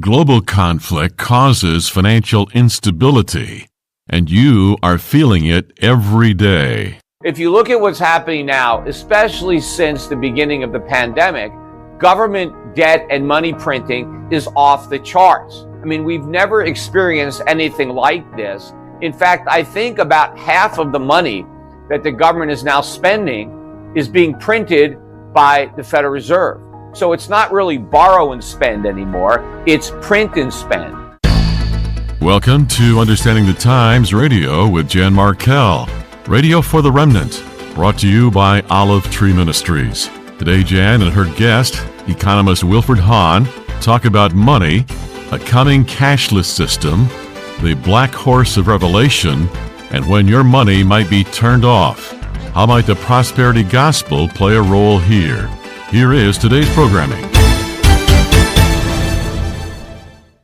Global conflict causes financial instability, and you are feeling it every day. If you look at what's happening now, especially since the beginning of the pandemic, government debt and money printing is off the charts. I mean, we've never experienced anything like this. In fact, I think about half of the money that the government is now spending is being printed by the Federal Reserve. So it's not really borrow and spend anymore, it's print and spend. Welcome to Understanding the Times Radio with Jan Markell, Radio for the Remnant, brought to you by Olive Tree Ministries. Today, Jan and her guest, economist Wilfred Hahn, talk about money, a coming cashless system, the black horse of Revelation, and when your money might be turned off. How might the prosperity gospel play a role here? Here is today's programming.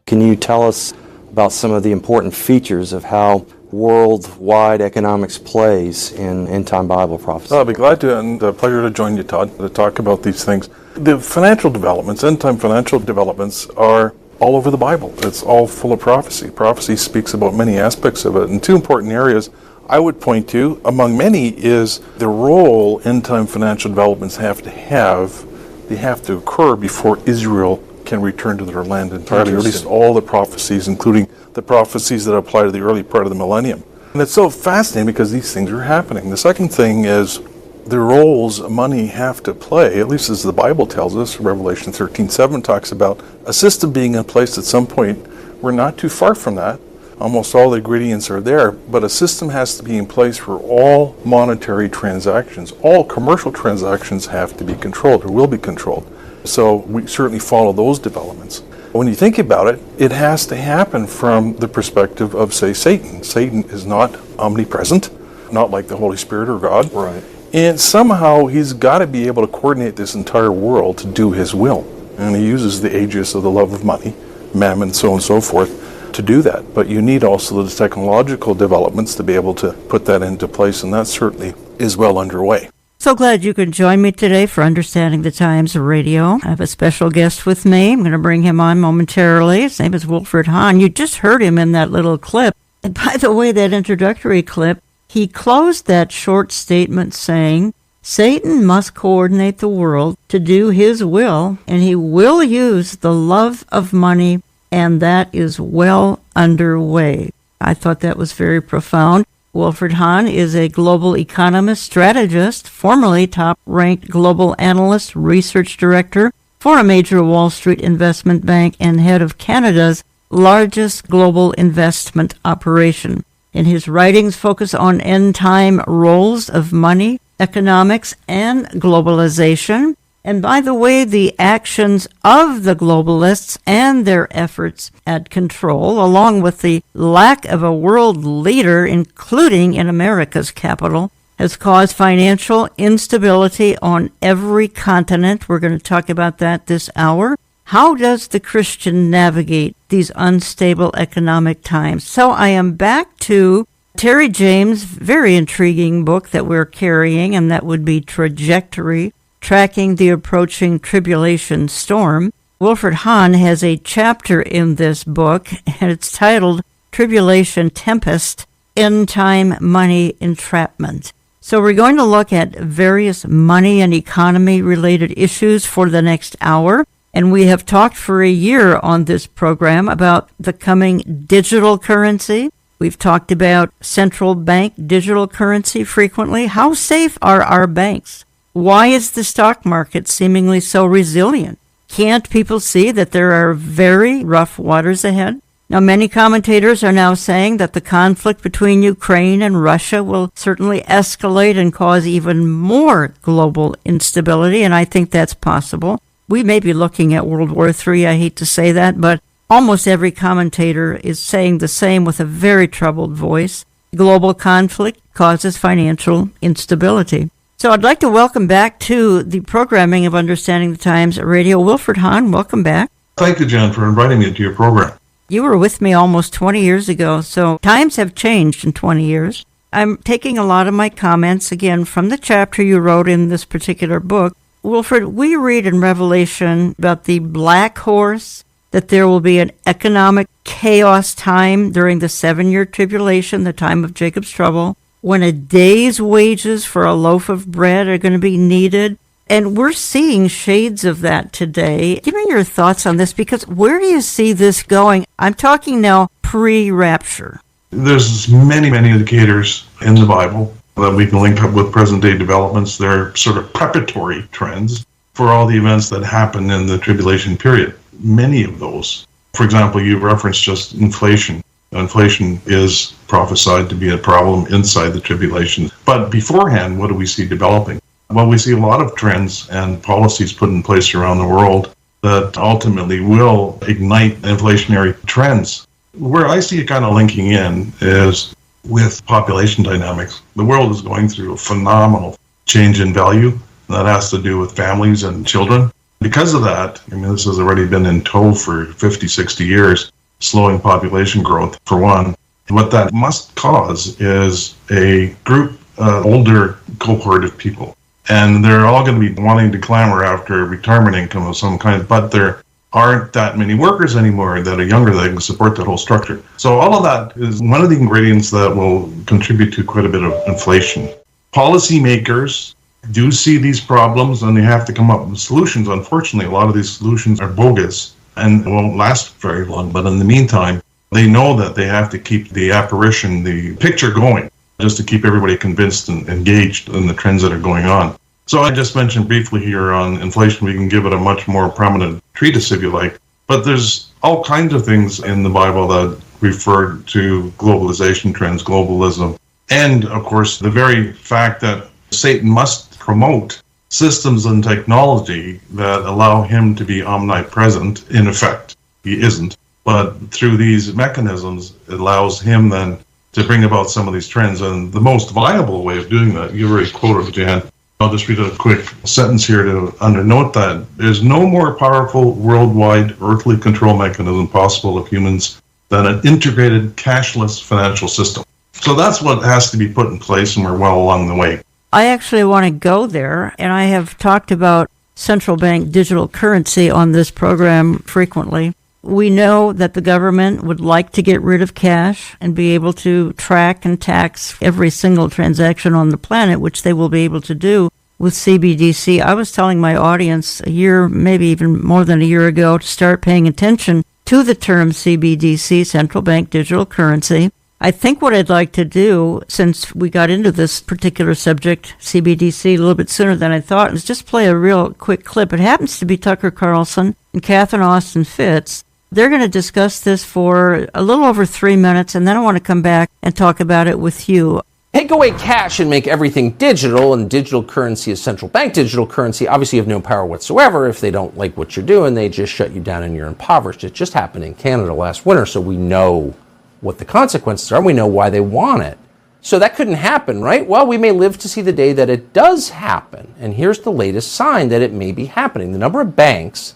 Can you tell us about some of the important features of how worldwide economics plays in end-time Bible prophecy? I'll be glad to, and a pleasure to join you, Todd, to talk about these things. The financial developments, end-time financial developments, are all over the Bible. It's all full of prophecy. Prophecy speaks about many aspects of it, and two important areas I would point to, among many, is the role end-time financial developments have to occur before Israel can return to their land entirely, or at least all the prophecies, including the prophecies that apply to the early part of the millennium. And it's so fascinating because these things are happening. The second thing is the roles money have to play, at least as the Bible tells us. Revelation 13:7 talks about a system being in place at some point. We're not too far from that. Almost all the ingredients are there, but a system has to be in place where all monetary transactions, all commercial transactions have to be controlled or will be controlled. So we certainly follow those developments. When you think about it, it has to happen from the perspective of, say, Satan. Satan is not omnipresent, not like the Holy Spirit or God. Right. And somehow he's got to be able to coordinate this entire world to do his will. And he uses the aegis of the love of money, mammon, so on and so forth, to do that. But you need also the technological developments to be able to put that into place, and that certainly is well underway. So glad you could join me today for Understanding the Times Radio. I have a special guest with me. I'm going to bring him on momentarily. His name is Wilfred Hahn. You just heard him in that little clip. And by the way, that introductory clip, he closed that short statement saying, Satan must coordinate the world to do his will, and he will use the love of money, and that is well underway. I thought that was very profound. Wilfred Hahn is a global economist, strategist, formerly top-ranked global analyst, research director for a major Wall Street investment bank, and head of Canada's largest global investment operation. And his writings focus on end-time roles of money, economics, and globalization. And by the way, the actions of the globalists and their efforts at control, along with the lack of a world leader, including in America's capital, has caused financial instability on every continent. We're going to talk about that this hour. How does the Christian navigate these unstable economic times? So I am back to Terry James' very intriguing book that we're carrying, and that would be Trajectory, Tracking the Approaching Tribulation Storm. Wilfred Hahn has a chapter in this book, and it's titled Tribulation Tempest, End Time Money Entrapment. So we're going to look at various money and economy-related issues for the next hour, and we have talked for a year on this program about the coming digital currency. We've talked about central bank digital currency frequently. How safe are our banks? Why is the stock market seemingly so resilient? Can't people see that there are very rough waters ahead? Now, many commentators are now saying that the conflict between Ukraine and Russia will certainly escalate and cause even more global instability, and I think that's possible. We may be looking at World War III, I hate to say that, but almost every commentator is saying the same with a very troubled voice. Global conflict causes financial instability. So I'd like to welcome back to the programming of Understanding the Times Radio, Wilfred Hahn. Welcome back. Thank you, Jan, for inviting me into your program. You were with me almost 20 years ago, so times have changed in 20 years. I'm taking a lot of my comments, again, from the chapter you wrote in this particular book. Wilfred, we read in Revelation about the black horse that there will be an economic chaos time during the 7-year tribulation, the time of Jacob's trouble, when a day's wages for a loaf of bread are going to be needed. And we're seeing shades of that today. Give me your thoughts on this, because where do you see this going? I'm talking now pre-rapture. There's many, many indicators in the Bible that we can link up with present-day developments. They're sort of preparatory trends for all the events that happen in the tribulation period. Many of those. For example, you referenced just inflation. Inflation is prophesied to be a problem inside the tribulation. But beforehand, what do we see developing? Well, we see a lot of trends and policies put in place around the world that ultimately will ignite inflationary trends. Where I see it kind of linking in is with population dynamics. The world is going through a phenomenal change in value. That has to do with families and children. Because of that, this has already been in tow for 50, 60 years, slowing population growth, for one. What that must cause is a group, older cohort of people. And they're all going to be wanting to clamor after retirement income of some kind, but there aren't that many workers anymore that are younger that can support that whole structure. So all of that is one of the ingredients that will contribute to quite a bit of inflation. Policymakers do see these problems and they have to come up with solutions. Unfortunately, a lot of these solutions are bogus and won't last very long. But in the meantime, they know that they have to keep the apparition, the picture going, just to keep everybody convinced and engaged in the trends that are going on. So I just mentioned briefly here on inflation. We can give it a much more prominent treatise, if you like. But there's all kinds of things in the Bible that refer to globalization trends, globalism, and, of course, the very fact that Satan must promote systems and technology that allow him to be omnipresent. In effect, he isn't. But through these mechanisms, it allows him then to bring about some of these trends. And the most viable way of doing that, you already quoted, Jan. I'll just read a quick sentence here to undernote that. There's no more powerful worldwide earthly control mechanism possible of humans than an integrated cashless financial system. So that's what has to be put in place, and we're well along the way. I actually want to go there, and I have talked about central bank digital currency on this program frequently. We know that the government would like to get rid of cash and be able to track and tax every single transaction on the planet, which they will be able to do with CBDC. I was telling my audience a year, maybe even more than a year ago, to start paying attention to the term CBDC, central bank digital currency. I think what I'd like to do, since we got into this particular subject, CBDC, a little bit sooner than I thought, is just play a real quick clip. It happens to be Tucker Carlson and Catherine Austin Fitts. They're going to discuss this for a little over 3 minutes, and then I want to come back and talk about it with you. Take away cash and make everything digital, and digital currency is central bank digital currency. Obviously, you have no power whatsoever. If they don't like what you're doing, they just shut you down and you're impoverished. It just happened in Canada last winter, so we know what the consequences are, and we know why they want it. So that couldn't happen, right? Well, we may live to see the day that it does happen. And here's the latest sign that it may be happening. The number of banks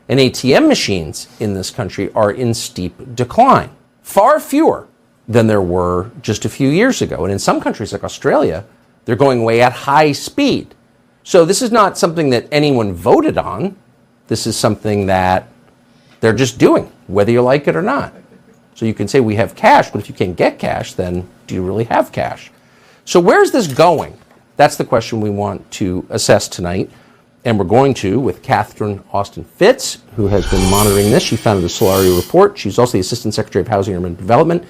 and ATM machines in this country are in steep decline. Far fewer than there were just a few years ago. And in some countries like Australia, they're going away at high speed. So this is not something that anyone voted on. This is something that they're just doing, whether you like it or not. So you can say we have cash, but if you can't get cash, then do you really have cash? So where's this going? That's the question we want to assess tonight. And we're going to with Catherine Austin Fitts, who has been monitoring this. She founded the Solario Report. She's also the Assistant Secretary of Housing and Urban Development,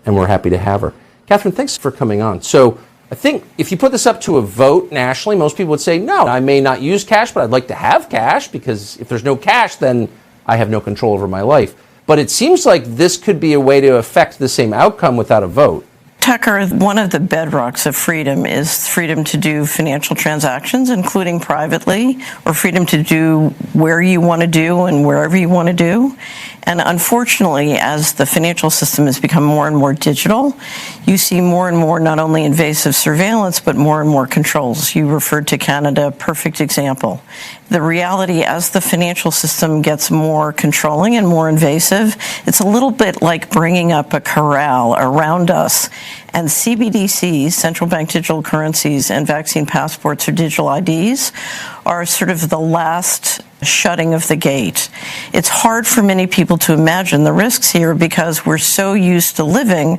and we're happy to have her. Catherine, thanks for coming on. So I think if you put this up to a vote nationally, most people would say, no, I may not use cash, but I'd like to have cash, because if there's no cash, then I have no control over my life. But it seems like this could be a way to affect the same outcome without a vote. Tucker, one of the bedrocks of freedom is freedom to do financial transactions, including privately, or freedom to do where you want to do and wherever you want to do. And unfortunately, as the financial system has become more and more digital, you see more and more not only invasive surveillance, but more and more controls. You referred to Canada, perfect example. The reality, as the financial system gets more controlling and more invasive, it's a little bit like bringing up a corral around us And CBDCs, central bank digital currencies, and vaccine passports or digital IDs are sort of the last shutting of the gate. It's hard for many people to imagine the risks here because we're so used to living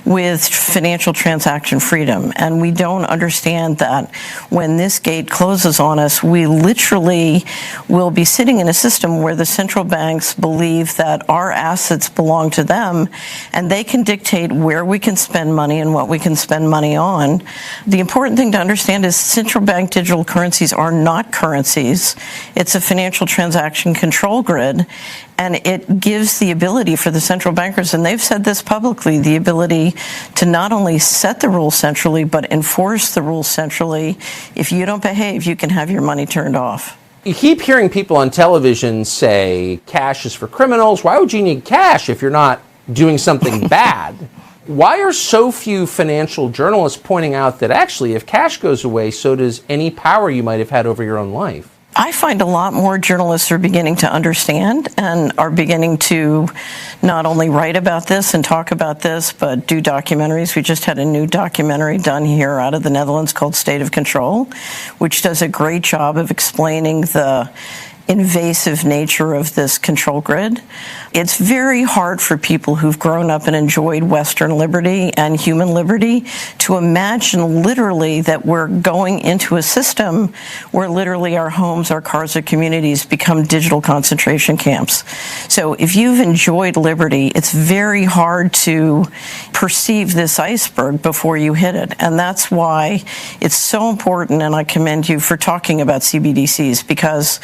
with financial transaction freedom, and we don't understand that when this gate closes on us, we literally will be sitting in a system where the central banks believe that our assets belong to them, and they can dictate where we can spend money and what we can spend money on. The important thing to understand is central bank digital currencies are not currencies. It's a financial transaction control grid, and it gives the ability for the central bankers, and they've said this publicly, the ability to not only set the rules centrally, but enforce the rules centrally. If you don't behave, you can have your money turned off. You keep hearing people on television say cash is for criminals. Why would you need cash if you're not doing something bad? Why are so few financial journalists pointing out that actually if cash goes away, so does any power you might have had over your own life? I find a lot more journalists are beginning to understand and are beginning to not only write about this and talk about this, but do documentaries. We just had a new documentary done here out of the Netherlands called State of Control, which does a great job of explaining the invasive nature of this control grid. It's very hard for people who've grown up and enjoyed Western liberty and human liberty to imagine literally that we're going into a system where literally our homes, our cars, our communities become digital concentration camps. So if you've enjoyed liberty, it's very hard to perceive this iceberg before you hit it. And that's why it's so important, and I commend you for talking about CBDCs, because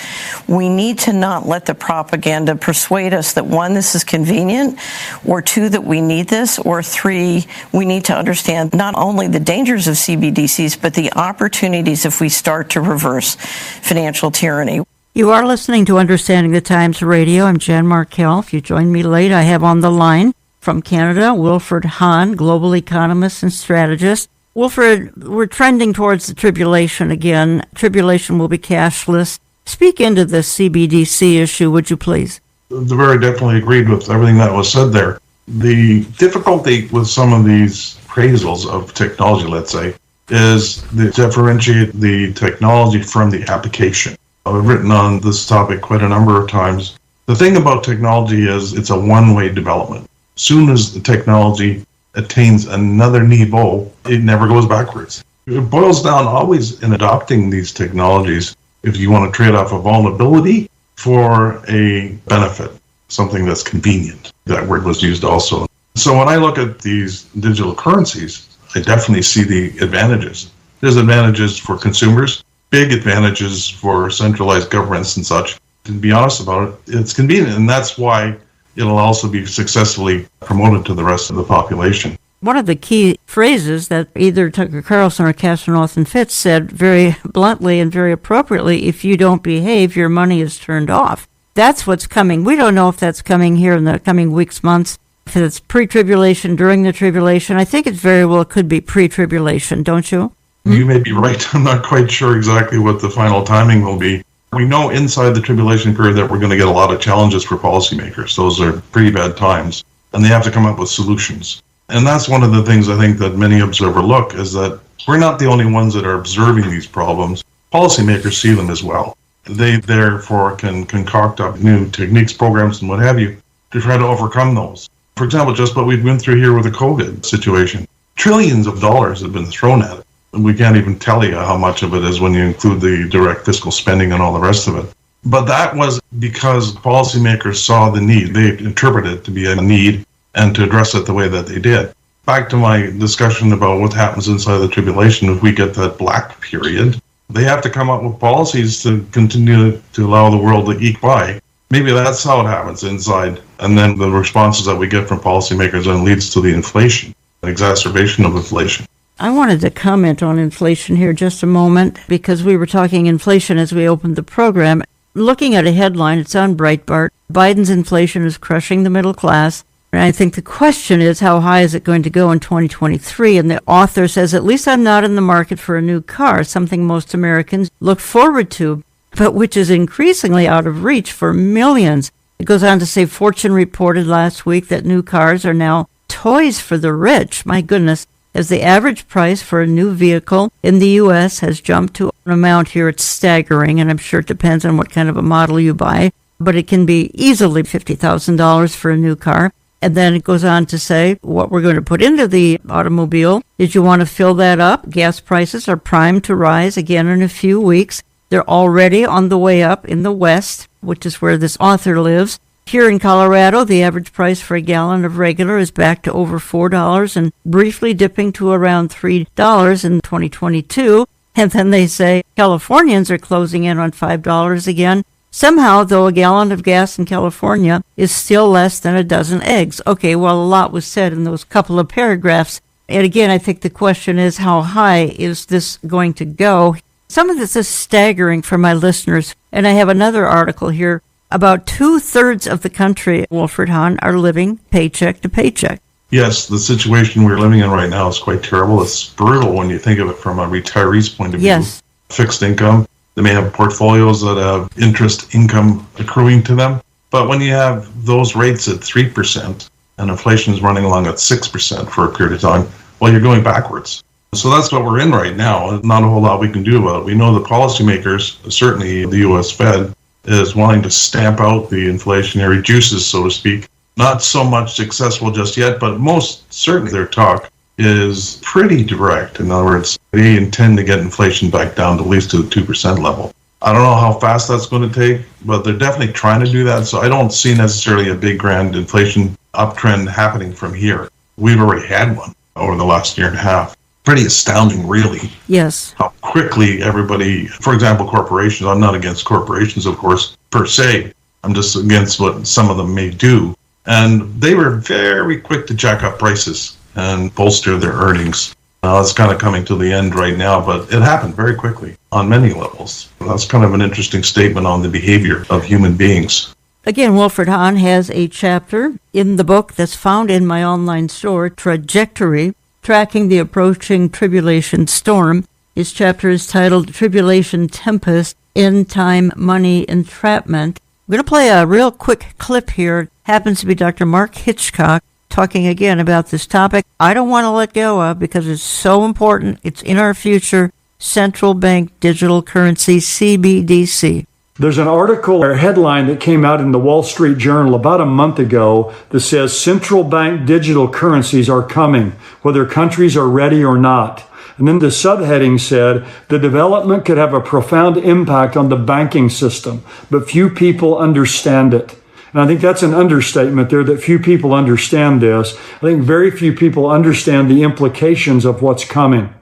we need to not let the propaganda persuade us that, one, this is convenient, or two, that we need this, or three, we need to understand not only the dangers of CBDCs, but the opportunities if we start to reverse financial tyranny. You are listening to Understanding the Times Radio. I'm Jan Markell. If you joined me late, I have on the line from Canada, Wilfred Hahn, global economist and strategist. Wilfred, we're trending towards the tribulation again. Tribulation will be cashless. Speak into this CBDC issue, would you please? Very definitely agreed with everything that was said there. The difficulty with some of these appraisals of technology, let's say, is to differentiate the technology from the application. I've written on this topic quite a number of times. The thing about technology is it's a one-way development. As soon as the technology attains another niveau, it never goes backwards. It boils down always in adopting these technologies. If you want to trade off a vulnerability for a benefit, something that's convenient. That word was used also. So when I look at these digital currencies, I definitely see the advantages. There's advantages for consumers, big advantages for centralized governments and such. To be honest about it, it's convenient, and that's why it'll also be successfully promoted to the rest of the population. One of the key phrases that either Tucker Carlson or Catherine Austin Fitts said very bluntly and very appropriately, if you don't behave, your money is turned off. That's what's coming. We don't know if that's coming here in the coming weeks, months, if it's pre-tribulation, during the tribulation. I think it very well could be pre-tribulation, don't you? You may be right. I'm not quite sure exactly what the final timing will be. We know inside the tribulation period that we're going to get a lot of challenges for policymakers. Those are pretty bad times, and they have to come up with solutions. And that's one of the things I think that many overlook, is that we're not the only ones that are observing these problems. Policymakers see them as well. They therefore can concoct up new techniques, programs, and what have you to try to overcome those. For example, just what we've been through here with the COVID situation. Trillions of dollars have been thrown at it. And we can't even tell you how much of it is when you include the direct fiscal spending and all the rest of it. But that was because policymakers saw the need. They interpreted it to be a need and to address it the way that they did. Back to my discussion about what happens inside the tribulation, if we get that black period, they have to come up with policies to continue to allow the world to eke by. Maybe that's how it happens inside. And then the responses that we get from policymakers then leads to the inflation, an exacerbation of inflation. I wanted to comment on inflation here just a moment, because we were talking inflation as we opened the program. Looking at a headline, it's on Breitbart, Biden's inflation is crushing the middle class. And I think the question is, how high is it going to go in 2023? And the author says, at least I'm not in the market for a new car, something most Americans look forward to, but which is increasingly out of reach for millions. It goes on to say, Fortune reported last week that new cars are now toys for the rich. My goodness. as the average price for a new vehicle in the U.S. has jumped to an amount here. It's staggering, and I'm sure it depends on what kind of a model you buy, but it can be easily $50,000 for a new car. And then it goes on to say what we're going to put into the automobile. Did you want to fill that up? Gas prices are primed to rise again in a few weeks. They're already on the way up in the West, which is where this author lives. Here in Colorado, the average price for a gallon of regular is back to over $4 and briefly dipping to around $3 in 2022. And then they say Californians are closing in on $5 again. Somehow, though, a gallon of gas in California is still less than a dozen eggs. Okay, well, a lot was said in those couple of paragraphs. And again, I think the question is, how high is this going to go? Some of this is staggering for my listeners. And I have another article here. About 2/3 of the country, Wilfred Hahn, are living paycheck to paycheck. Yes, the situation we're living in right now is quite terrible. It's brutal when you think of it from a retiree's point of view. Yes. Fixed income. They may have portfolios that have interest income accruing to them. But when you have those rates at 3% and inflation is running along at 6% for a period of time, well, you're going backwards. So that's what we're in right now. Not a whole lot we can do about it. We know the policymakers, certainly the U.S. Fed, is wanting to stamp out the inflationary juices, so to speak. Not so much successful just yet, but most certainly their talk is pretty direct. In other words, they intend to get inflation back down to at least to the 2% level. I don't know how fast that's going to take, but they're definitely trying to do that. So I don't see necessarily a big grand inflation uptrend happening from here. We've already had one over the last year and a half. Pretty astounding, really. Yes. How quickly everybody, for example, corporations, I'm not against corporations, of course, per se. I'm just against what some of them may do. And they were very quick to jack up prices and bolster their earnings. Now, it's kind of coming to the end right now, but it happened very quickly on many levels. That's kind of an interesting statement on the behavior of human beings. Again, Wilfred Hahn has a chapter in the book that's found in my online store, Trajectory, Tracking the Approaching Tribulation Storm. His chapter is titled Tribulation Tempest, End Time Money Entrapment. I'm going to play a real quick clip here. It happens to be Dr. Mark Hitchcock talking again about this topic I don't want to let go of because it's so important. It's in our future. Central Bank Digital Currency, CBDC. There's an article or headline that came out in the Wall Street Journal about a month ago that says central bank digital currencies are coming, whether countries are ready or not. And then the subheading said, the development could have a profound impact on the banking system, but few people understand it. And I think that's an understatement there, that few people understand this. I think very few people understand the implications of what's coming.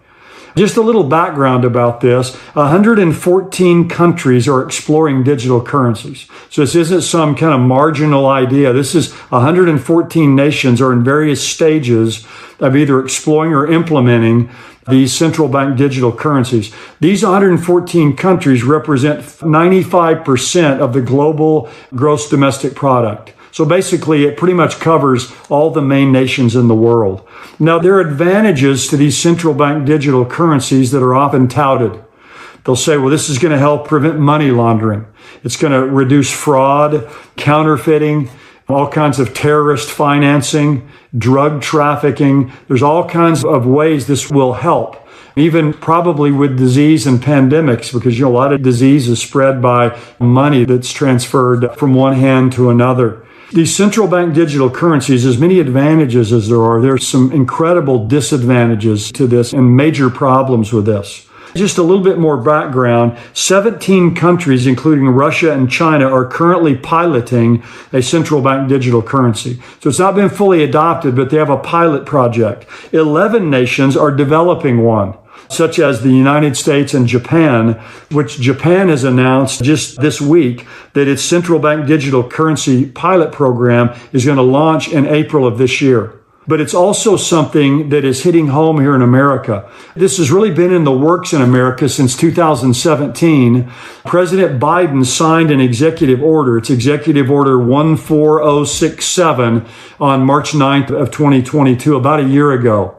Just a little background about this. 114 countries are exploring digital currencies. So this isn't some kind of marginal idea. This is 114 nations are in various stages of either exploring or implementing these central bank digital currencies. These 114 countries represent 95% of the global gross domestic product. So basically, it pretty much covers all the main nations in the world. Now, there are advantages to these central bank digital currencies that are often touted. They'll say, well, this is going to help prevent money laundering. It's going to reduce fraud, counterfeiting, all kinds of terrorist financing, drug trafficking. There's all kinds of ways this will help. Even probably with disease and pandemics, because a lot of disease is spread by money that's transferred from one hand to another. These central bank digital currencies, as many advantages as there's some incredible disadvantages to this and major problems with this. Just a little bit more background. 17 countries, including Russia and China, are currently piloting a central bank digital currency. So it's not been fully adopted, but they have a pilot project. 11 nations are developing one, such as the United States and Japan, which Japan has announced just this week that its central bank digital currency pilot program is going to launch in April of this year. But it's also something that is hitting home here in America. This has really been in the works in America since 2017. President Biden signed an executive order. It's Executive Order 14067 on March 9th of 2022, about a year ago.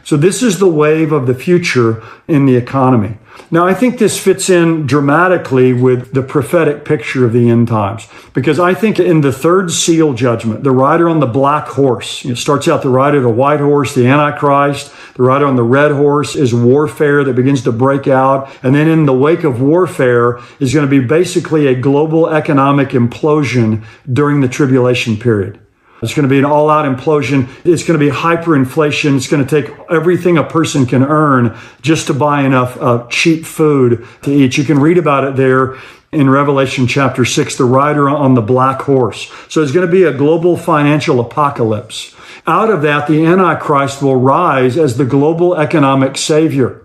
So this is the wave of the future in the economy. Now, I think this fits in dramatically with the prophetic picture of the end times, because I think in the third seal judgment, the rider on the black horse, it starts out the rider, the white horse, the Antichrist, the rider on the red horse is warfare that begins to break out. And then in the wake of warfare is going to be basically a global economic implosion during the tribulation period. It's going to be an all-out implosion. It's going to be hyperinflation. It's going to take everything a person can earn just to buy enough cheap food to eat. You can read about it there in Revelation chapter 6, the rider on the black horse. So it's going to be a global financial apocalypse. Out of that, the Antichrist will rise as the global economic savior.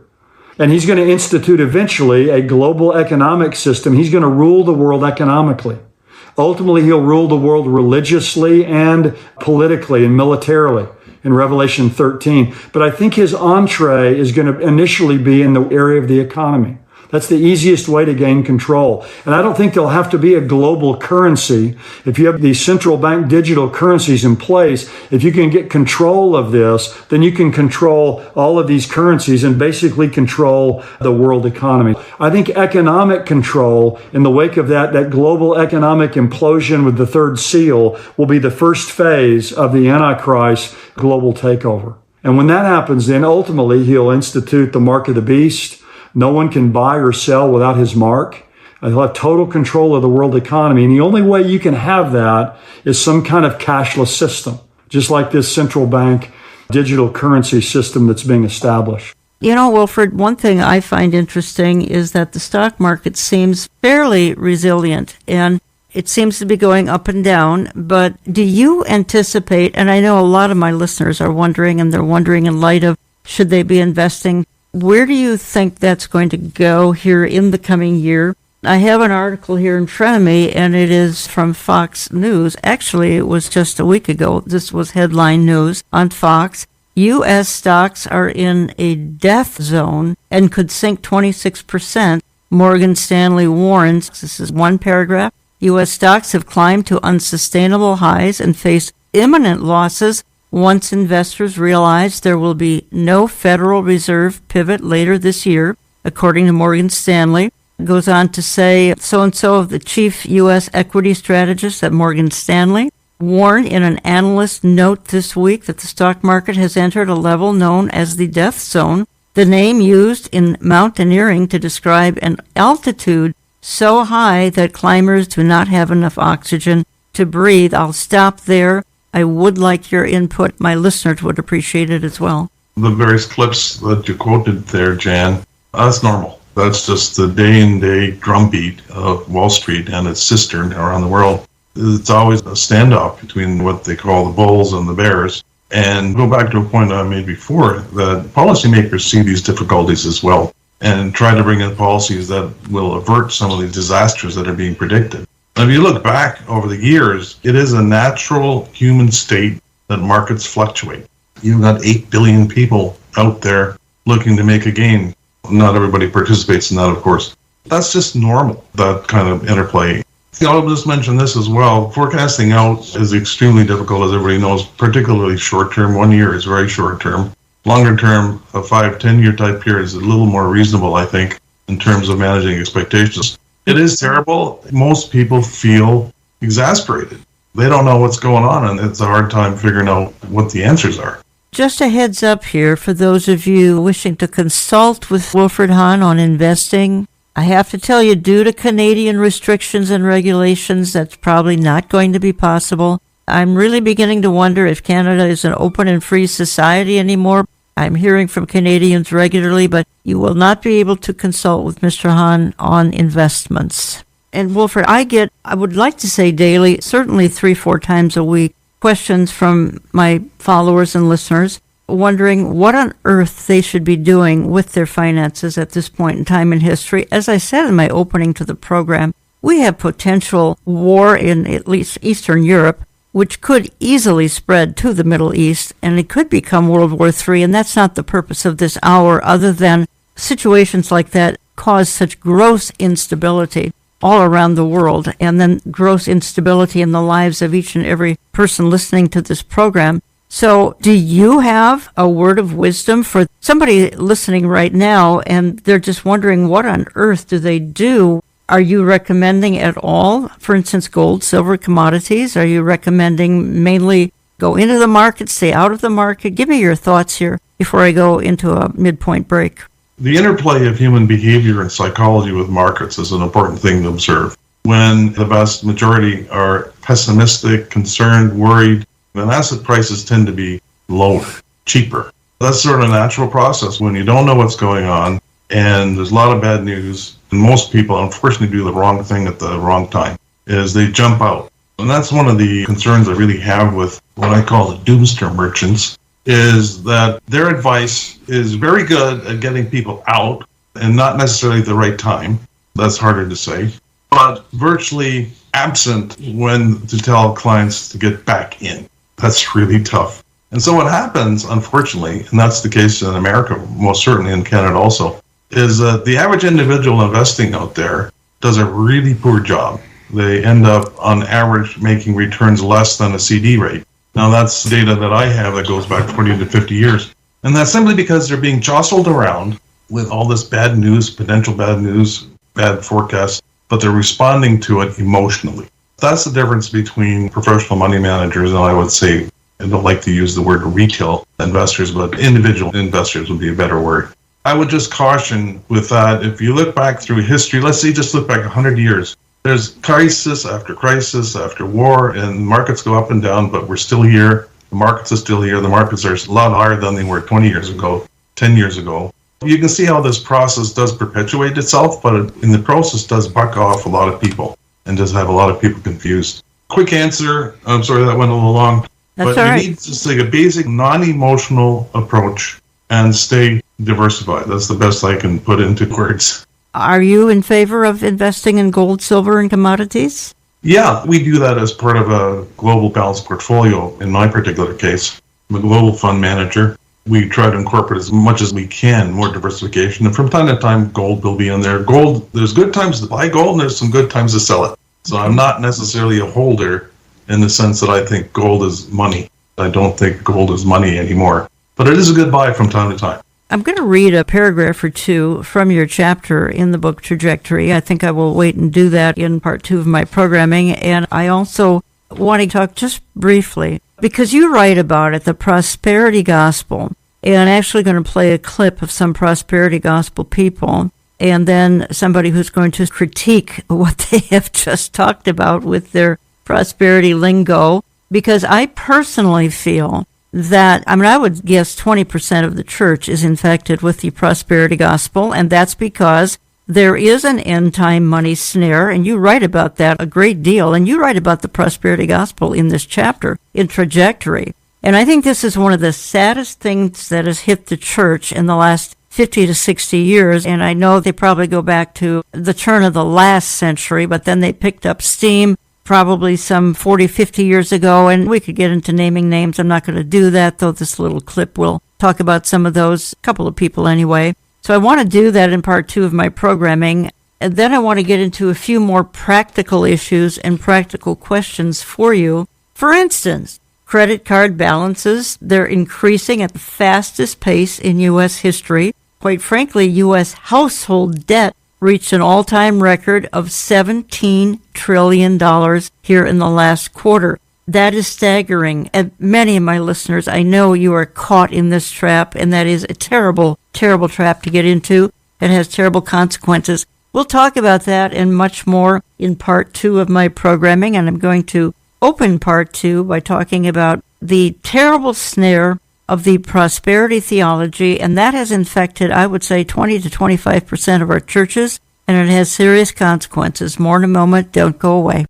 And he's going to institute eventually a global economic system. He's going to rule the world economically. Ultimately, he'll rule the world religiously and politically and militarily in Revelation 13. But I think his entree is going to initially be in the area of the economy. That's the easiest way to gain control. And I don't think there'll have to be a global currency. If you have these central bank digital currencies in place, if you can get control of this, then you can control all of these currencies and basically control the world economy. I think economic control in the wake of that global economic implosion with the third seal will be the first phase of the Antichrist global takeover. And when that happens, then ultimately he'll institute the mark of the beast. No one can buy or sell without his mark. He'll have total control of the world economy. And the only way you can have that is some kind of cashless system, just like this central bank digital currency system that's being established. You know, Wilfred, one thing I find interesting is that the stock market seems fairly resilient and it seems to be going up and down. But do you anticipate, and I know a lot of my listeners are wondering, and they're wondering in light of should they be investing, where do you think that's going to go here in the coming year? I have an article here in front of me, and it is from Fox News. Actually, it was just a week ago. This was headline news on Fox. U.S. stocks are in a death zone and could sink 26%. Morgan Stanley warns, this is one paragraph, U.S. stocks have climbed to unsustainable highs and face imminent losses once investors realize there will be no Federal Reserve pivot later this year, according to Morgan Stanley. It goes on to say, so-and-so of the chief U.S. equity strategists at Morgan Stanley warned in an analyst note this week that the stock market has entered a level known as the death zone, the name used in mountaineering to describe an altitude so high that climbers do not have enough oxygen to breathe. I'll stop there. I would like your input. My listeners would appreciate it as well. The various clips that you quoted there, Jan, that's normal. That's just the day-and-day drumbeat of Wall Street and its sister around the world. It's always a standoff between what they call the bulls and the bears. And go back to a point I made before, that policymakers see these difficulties as well and try to bring in policies that will avert some of the disasters that are being predicted. If you look back over the years, it is a natural human state that markets fluctuate. You've got 8 billion people out there looking to make a gain. Not everybody participates in that, of course. That's just normal, that kind of interplay. I'll just mention this as well. Forecasting out is extremely difficult, as everybody knows, particularly short term. 1 year is very short term. Longer term, a 5-10 year type period is a little more reasonable, I think, in terms of managing expectations. It is terrible. Most people feel exasperated. They don't know what's going on, and it's a hard time figuring out what the answers are. Just a heads up here for those of you wishing to consult with Wilfred Hahn on investing. I have to tell you, due to Canadian restrictions and regulations, that's probably not going to be possible. I'm really beginning to wonder if Canada is an open and free society anymore. I'm hearing from Canadians regularly, but you will not be able to consult with Mr. Hahn on investments. And Wilfred, I would like to say daily, certainly 3-4 times a week, questions from my followers and listeners wondering what on earth they should be doing with their finances at this point in time in history. As I said in my opening to the program, we have potential war in at least Eastern Europe, which could easily spread to the Middle East, and it could become World War III, and that's not the purpose of this hour, other than situations like that cause such gross instability all around the world, and then gross instability in the lives of each and every person listening to this program. So do you have a word of wisdom for somebody listening right now and they're just wondering what on earth do they do? Are you recommending at all, for instance, gold, silver, commodities? Are you recommending mainly go into the market, stay out of the market? Give me your thoughts here before I go into a midpoint break. The interplay of human behavior and psychology with markets is an important thing to observe. When the vast majority are pessimistic, concerned, worried, then asset prices tend to be lower, cheaper. That's sort of a natural process when you don't know what's going on and there's a lot of bad news. And most people, unfortunately, do the wrong thing at the wrong time, is they jump out. And that's one of the concerns I really have with what I call the doomster merchants, is that their advice is very good at getting people out and not necessarily at the right time. That's harder to say, but virtually absent when to tell clients to get back in. That's really tough. And so what happens, unfortunately, and that's the case in America, most certainly in Canada also, is that the average individual investing out there does a really poor job. They end up, on average, making returns less than a CD rate. Now, that's data that I have that goes back 20 to 50 years. And that's simply because they're being jostled around with all this bad news, potential bad news, bad forecasts, but they're responding to it emotionally. That's the difference between professional money managers and I would say, I don't like to use the word retail investors, but individual investors would be a better word. I would just caution with that, if you look back through history, let's say just look back 100 years, there's crisis after war, and markets go up and down, but we're still here. The markets are still here. The markets are a lot higher than they were 20 years ago, 10 years ago. You can see how this process does perpetuate itself, but in the process does buck off a lot of people and does have a lot of people confused. Quick answer, I'm sorry that went a little long, That's but all right. You need to take a basic non-emotional approach and stay diversified. That's the best I can put into words. Are you in favor of investing in gold, silver, and commodities? Yeah, we do that as part of a global balanced portfolio. In my particular case, I'm a global fund manager. We try to incorporate as much as we can more diversification. And from time to time, gold will be in there. Gold, there's good times to buy gold and there's some good times to sell it. So I'm not necessarily a holder in the sense that I think gold is money. I don't think gold is money anymore. But it is a good buy from time to time. I'm going to read a paragraph or two from your chapter in the book Trajectory. I think I will wait and do that in part 2 of my programming. And I also want to talk just briefly, because you write about it, the prosperity gospel. And I'm actually going to play a clip of some prosperity gospel people, and then somebody who's going to critique what they have just talked about with their prosperity lingo, because I personally feel that, I would guess 20% of the church is infected with the prosperity gospel, and that's because there is an end-time money snare, and you write about that a great deal, and you write about the prosperity gospel in this chapter, in Trajectory. And I think this is one of the saddest things that has hit the church in the last 50 to 60 years, and I know they probably go back to the turn of the last century, but then they picked up steam probably some 40, 50 years ago, and we could get into naming names. I'm not going to do that, though this little clip will talk about some of those, a couple of people anyway. So I want to do that in part 2 of my programming, and then I want to get into a few more practical issues and practical questions for you. For instance, credit card balances, they're increasing at the fastest pace in U.S. history. Quite frankly, U.S. household debt reached an all-time record of $17 trillion here in the last quarter. That is staggering. And many of my listeners, I know you are caught in this trap, and that is a terrible, terrible trap to get into. It has terrible consequences. We'll talk about that and much more in part 2 of my programming, and I'm going to open part 2 by talking about the terrible snare of the prosperity theology, and that has infected, I would say, 20 to 25% of our churches, and it has serious consequences. More in a moment. Don't go away.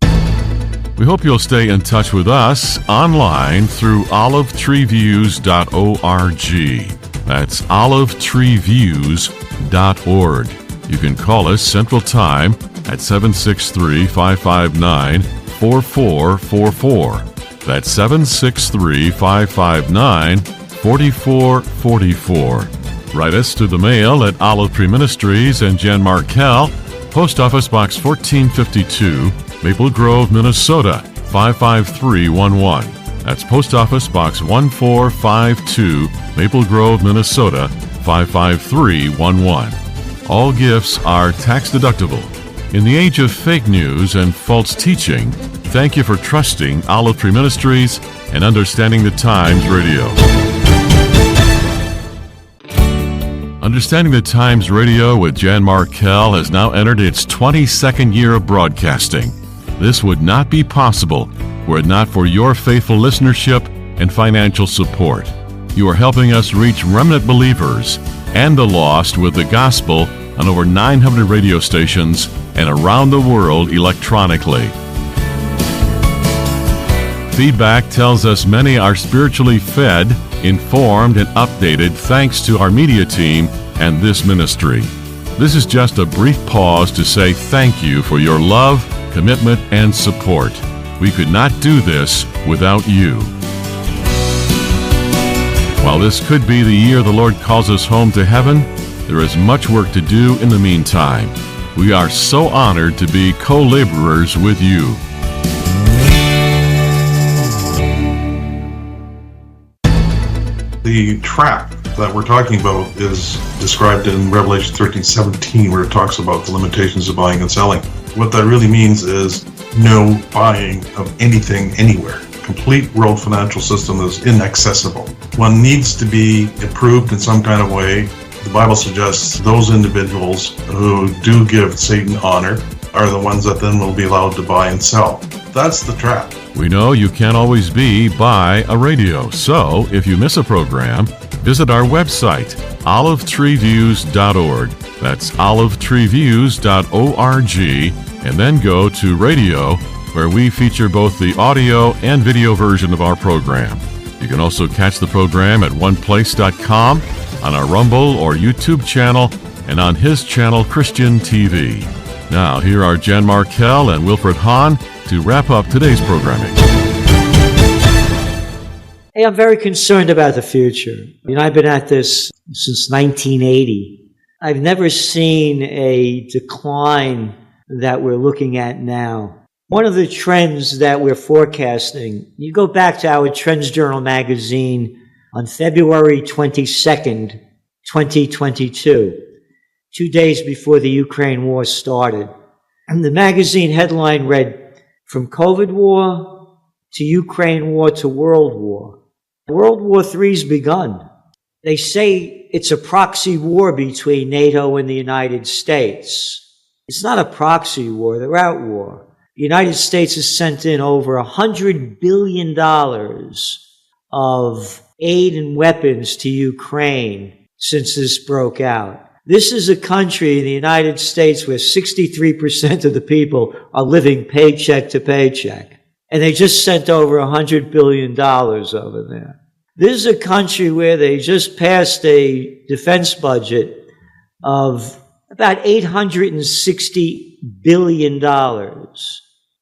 We hope you'll stay in touch with us online through olivetreeviews.org. That's olivetreeviews.org. You can call us Central Time at 763-559-4444. That's 763-559-4444. Write us through the mail at Olive Tree Ministries and Jan Markell, Post Office Box 1452, Maple Grove, Minnesota 55311. That's Post Office Box 1452, Maple Grove, Minnesota 55311. All gifts are tax deductible. In the age of fake news and false teaching, thank you for trusting Olive Tree Ministries and Understanding the Times Radio. Understanding the Times Radio with Jan Markell has now entered its 22nd year of broadcasting. This would not be possible were it not for your faithful listenership and financial support. You are helping us reach remnant believers and the lost with the gospel on over 900 radio stations and around the world electronically. Feedback tells us many are spiritually fed, informed, and updated thanks to our media team and this ministry. This is just a brief pause to say thank you for your love, commitment, and support. We could not do this without you. While this could be the year the Lord calls us home to heaven, there is much work to do in the meantime. We are so honored to be co-laborers with you. The trap that we're talking about is described in Revelation 13:17, where it talks about the limitations of buying and selling. What that really means is no buying of anything anywhere. Complete world financial system is inaccessible. One needs to be approved in some kind of way. The Bible suggests those individuals who do give Satan honor are the ones that then will be allowed to buy and sell. That's the trap. We know you can't always be by a radio, so if you miss a program, visit our website, olivetreeviews.org. That's olivetreeviews.org, and then go to radio, where we feature both the audio and video version of our program. You can also catch the program at oneplace.com, on our Rumble or YouTube channel, and on his channel, Christian TV. Now, here are Jan Markell and Wilfred Hahn to wrap up today's programming. Hey, I'm very concerned about the future. I've been at this since 1980. I've never seen a decline that we're looking at now. One of the trends that we're forecasting, you go back to our Trends Journal magazine on February 22nd, 2022, 2 days before the Ukraine war started. And the magazine headline read, "From COVID war to Ukraine war to World War." World War III's begun. They say it's a proxy war between NATO and the United States. It's not a proxy war, they're at war. The United States has sent in over $100 billion of aid and weapons to Ukraine since this broke out. This is a country, the United States, where 63% of the people are living paycheck to paycheck. And they just sent over $100 billion over there. This is a country where they just passed a defense budget of about $860 billion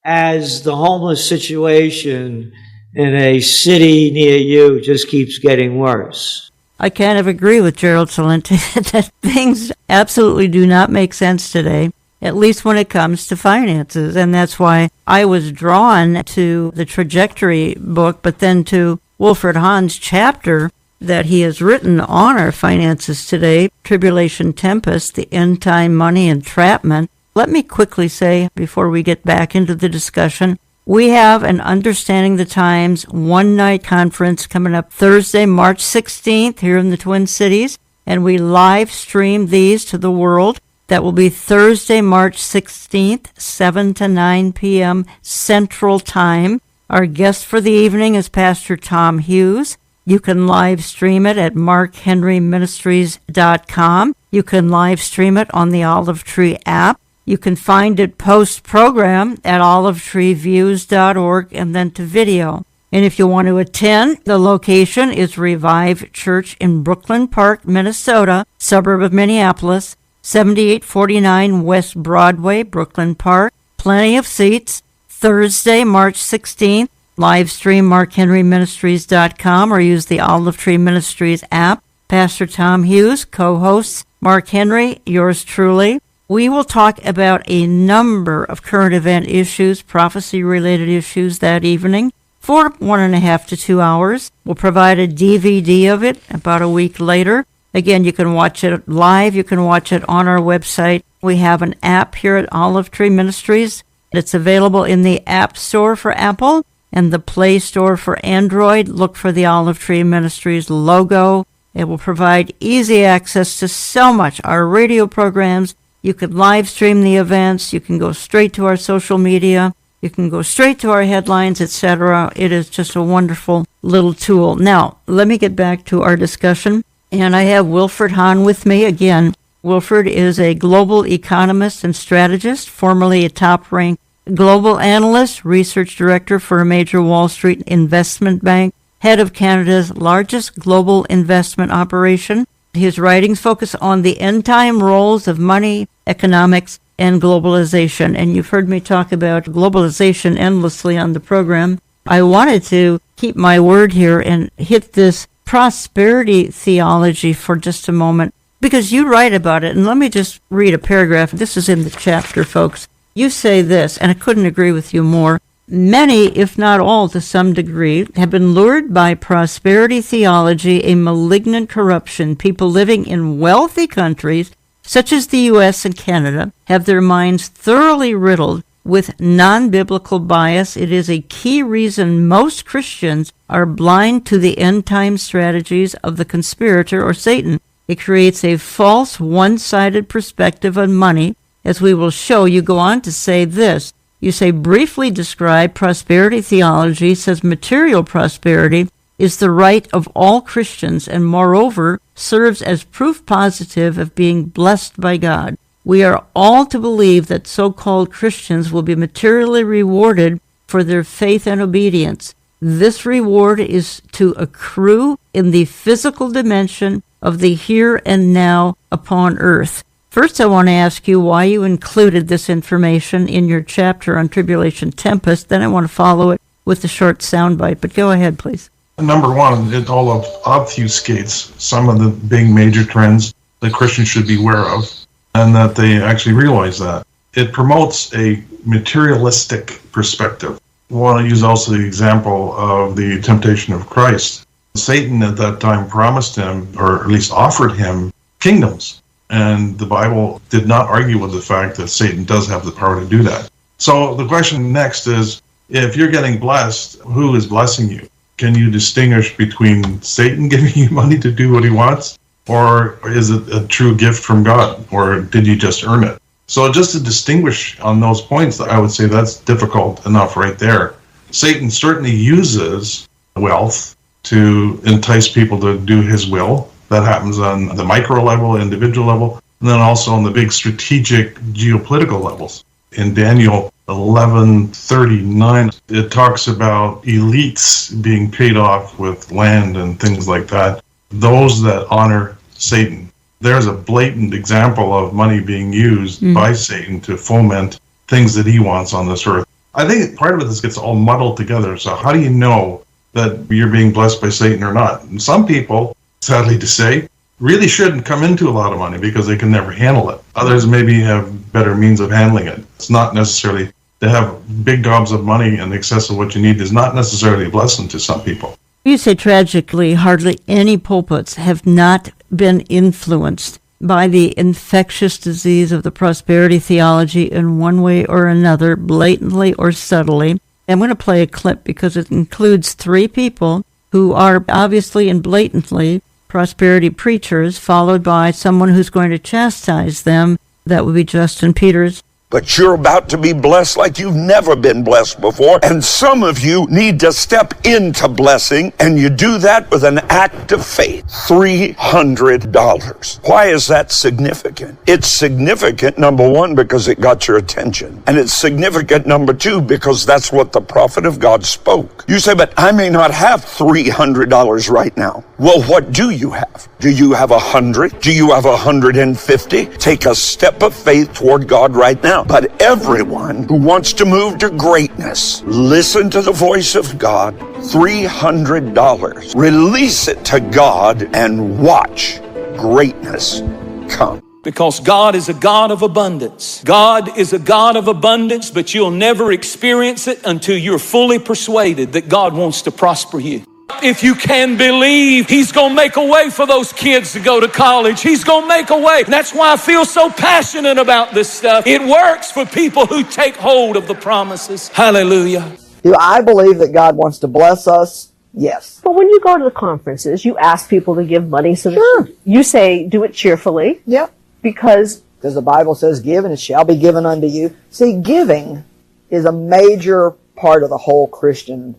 as the homeless situation in a city near you just keeps getting worse. I kind of agree with Gerald Celente that things absolutely do not make sense today, at least when it comes to finances. And that's why I was drawn to the Trajectory book, but then to Wilfred Hahn's chapter that he has written on our finances today, Tribulation Tempest, the End Time Money Entrapment. Let me quickly say, before we get back into the discussion, we have an Understanding the Times one-night conference coming up Thursday, March 16th here in the Twin Cities, and we live stream these to the world. That will be Thursday, March 16th, 7 to 9 p.m. Central Time. Our guest for the evening is Pastor Tom Hughes. You can live stream it at markhenryministries.com. You can live stream it on the Olive Tree app. You can find it post-program at olivetreeviews.org and then to video. And if you want to attend, the location is Revive Church in Brooklyn Park, Minnesota, suburb of Minneapolis, 7849 West Broadway, Brooklyn Park. Plenty of seats. Thursday, March 16th, live stream markhenryministries.com or use the Olive Tree Ministries app. Pastor Tom Hughes, co-hosts Mark Henry, yours truly. We will talk about a number of current event issues, prophecy-related issues that evening. for 1.5 to 2 hours. We'll provide a DVD of it about a week later. Again, you can watch it live. You can watch it on our website. We have an app here at Olive Tree Ministries. It's available in the App Store for Apple and the Play Store for Android. Look for the Olive Tree Ministries logo. It will provide easy access to so much. Our radio programs, you can live stream the events. You can go straight to our social media. You can go straight to our headlines, etc. It is just a wonderful little tool. Now, let me get back to our discussion. And I have Wilfred Hahn with me again. Wilfred is a global economist and strategist, formerly a top-ranked global analyst, research director for a major Wall Street investment bank, head of Canada's largest global investment operation. His writings focus on the end-time roles of money, economics, and globalization. And you've heard me talk about globalization endlessly on the program. I wanted to keep my word here and hit this prosperity theology for just a moment, because you write about it. And let me just read a paragraph. This is in the chapter, folks. You say this, and I couldn't agree with you more. Many, if not all to some degree, have been lured by prosperity theology, a malignant corruption. People living in wealthy countries, such as the U.S. and Canada, have their minds thoroughly riddled with non-biblical bias. It is a key reason most Christians are blind to the end-time strategies of the conspirator or Satan. It creates a false, one-sided perspective on money. As we will show, you go on to say this. You say, briefly describe prosperity theology, says material prosperity is the right of all Christians and moreover serves as proof positive of being blessed by God. We are all to believe that so-called Christians will be materially rewarded for their faith and obedience. This reward is to accrue in the physical dimension of the here and now upon earth. First, I want to ask you why you included this information in your chapter on Tribulation Tempest. Then I want to follow it with a short soundbite, but go ahead, please. Number one, it all obfuscates some of the big major trends that Christians should be aware of, and that they actually realize that. It promotes a materialistic perspective. I want to use also the example of the temptation of Christ. Satan at that time promised him, or at least offered him, kingdoms. And the Bible did not argue with the fact that Satan does have the power to do that. So the question next is, if you're getting blessed, who is blessing you? Can you distinguish between Satan giving you money to do what he wants? Or is it a true gift from God? Or did you just earn it? So just to distinguish on those points, I would say that's difficult enough right there. Satan certainly uses wealth to entice people to do his will. That happens on the micro level, individual level, and then also on the big strategic geopolitical levels. In Daniel 11:39, it talks about elites being paid off with land and things like that. Those that honor Satan. There's a blatant example of money being used by Satan to foment things that he wants on this earth. I think part of it this gets all muddled together. So how do you know that you're being blessed by Satan or not? And some people, sadly to say, really shouldn't come into a lot of money because they can never handle it. Others maybe have better means of handling it. It's not necessarily to have big gobs of money in excess of what you need is not necessarily a blessing to some people. You say tragically, hardly any pulpits have not been influenced by the infectious disease of the prosperity theology in one way or another, blatantly or subtly. I'm going to play a clip because it includes three people who are obviously and blatantly prosperity preachers, followed by someone who's going to chastise them. That would be Justin Peters. But you're about to be blessed like you've never been blessed before. And some of you need to step into blessing, and you do that with an act of faith. $300. Why is that significant? It's significant, number one, because it got your attention. And it's significant, number two, because that's what the prophet of God spoke. You say, but I may not have $300 right now. Well, what do you have? Do you have 100? Do you have 150? Take a step of faith toward God right now. But everyone who wants to move to greatness, listen to the voice of God. $300. Release it to God and watch greatness come. Because God is a God of abundance. God is a God of abundance, but you'll never experience it until you're fully persuaded that God wants to prosper you. If you can believe, He's going to make a way for those kids to go to college. He's going to make a way. And that's why I feel so passionate about this stuff. It works for people who take hold of the promises. Hallelujah. Do I believe that God wants to bless us? Yes. But when you go to the conferences, you ask people to give money. So Sure. you say, do it cheerfully. Yep. Because the Bible says, give and it shall be given unto you. See, giving is a major part of the whole Christian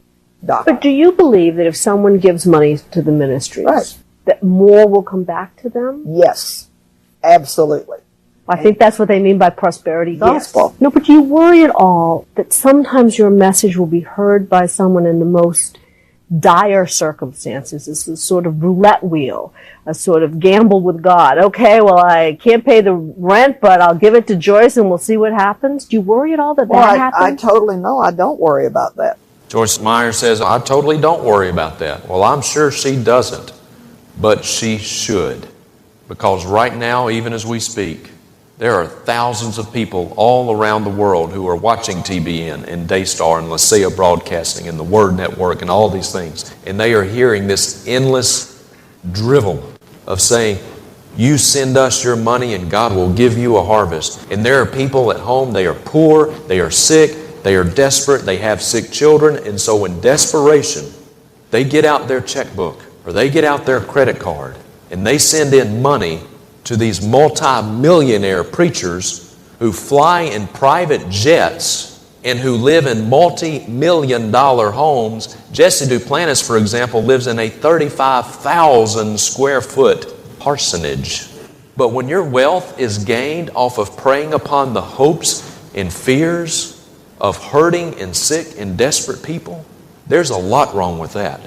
doctrine. But do you believe that if someone gives money to the ministries, Right. that more will come back to them? Yes. Absolutely. I think that's what they mean by prosperity gospel. Yes. No, but do you worry at all that sometimes your message will be heard by someone in the most dire circumstances? It's a sort of roulette wheel, a sort of gamble with God. Okay, well, I can't pay the rent, but I'll give it to Joyce and we'll see what happens. Do you worry at all that Well, that I happens? totally know. I don't worry about that. Joyce Meyer says, I totally don't worry about that. Well, I'm sure she doesn't, but she should. Because right now, even as we speak, there are thousands of people all around the world who are watching TBN and Daystar and Lycia Broadcasting and the Word Network and all these things. And they are hearing this endless drivel of saying, you send us your money and God will give you a harvest. And there are people at home, they are poor, they are sick, they are desperate, they have sick children. And so in desperation, they get out their checkbook or they get out their credit card and they send in money to these multi-millionaire preachers who fly in private jets and who live in multi-million-dollar homes. Jesse Duplantis, for example, lives in a 35,000 square foot parsonage. But when your wealth is gained off of preying upon the hopes and fears of hurting and sick and desperate people, there's a lot wrong with that.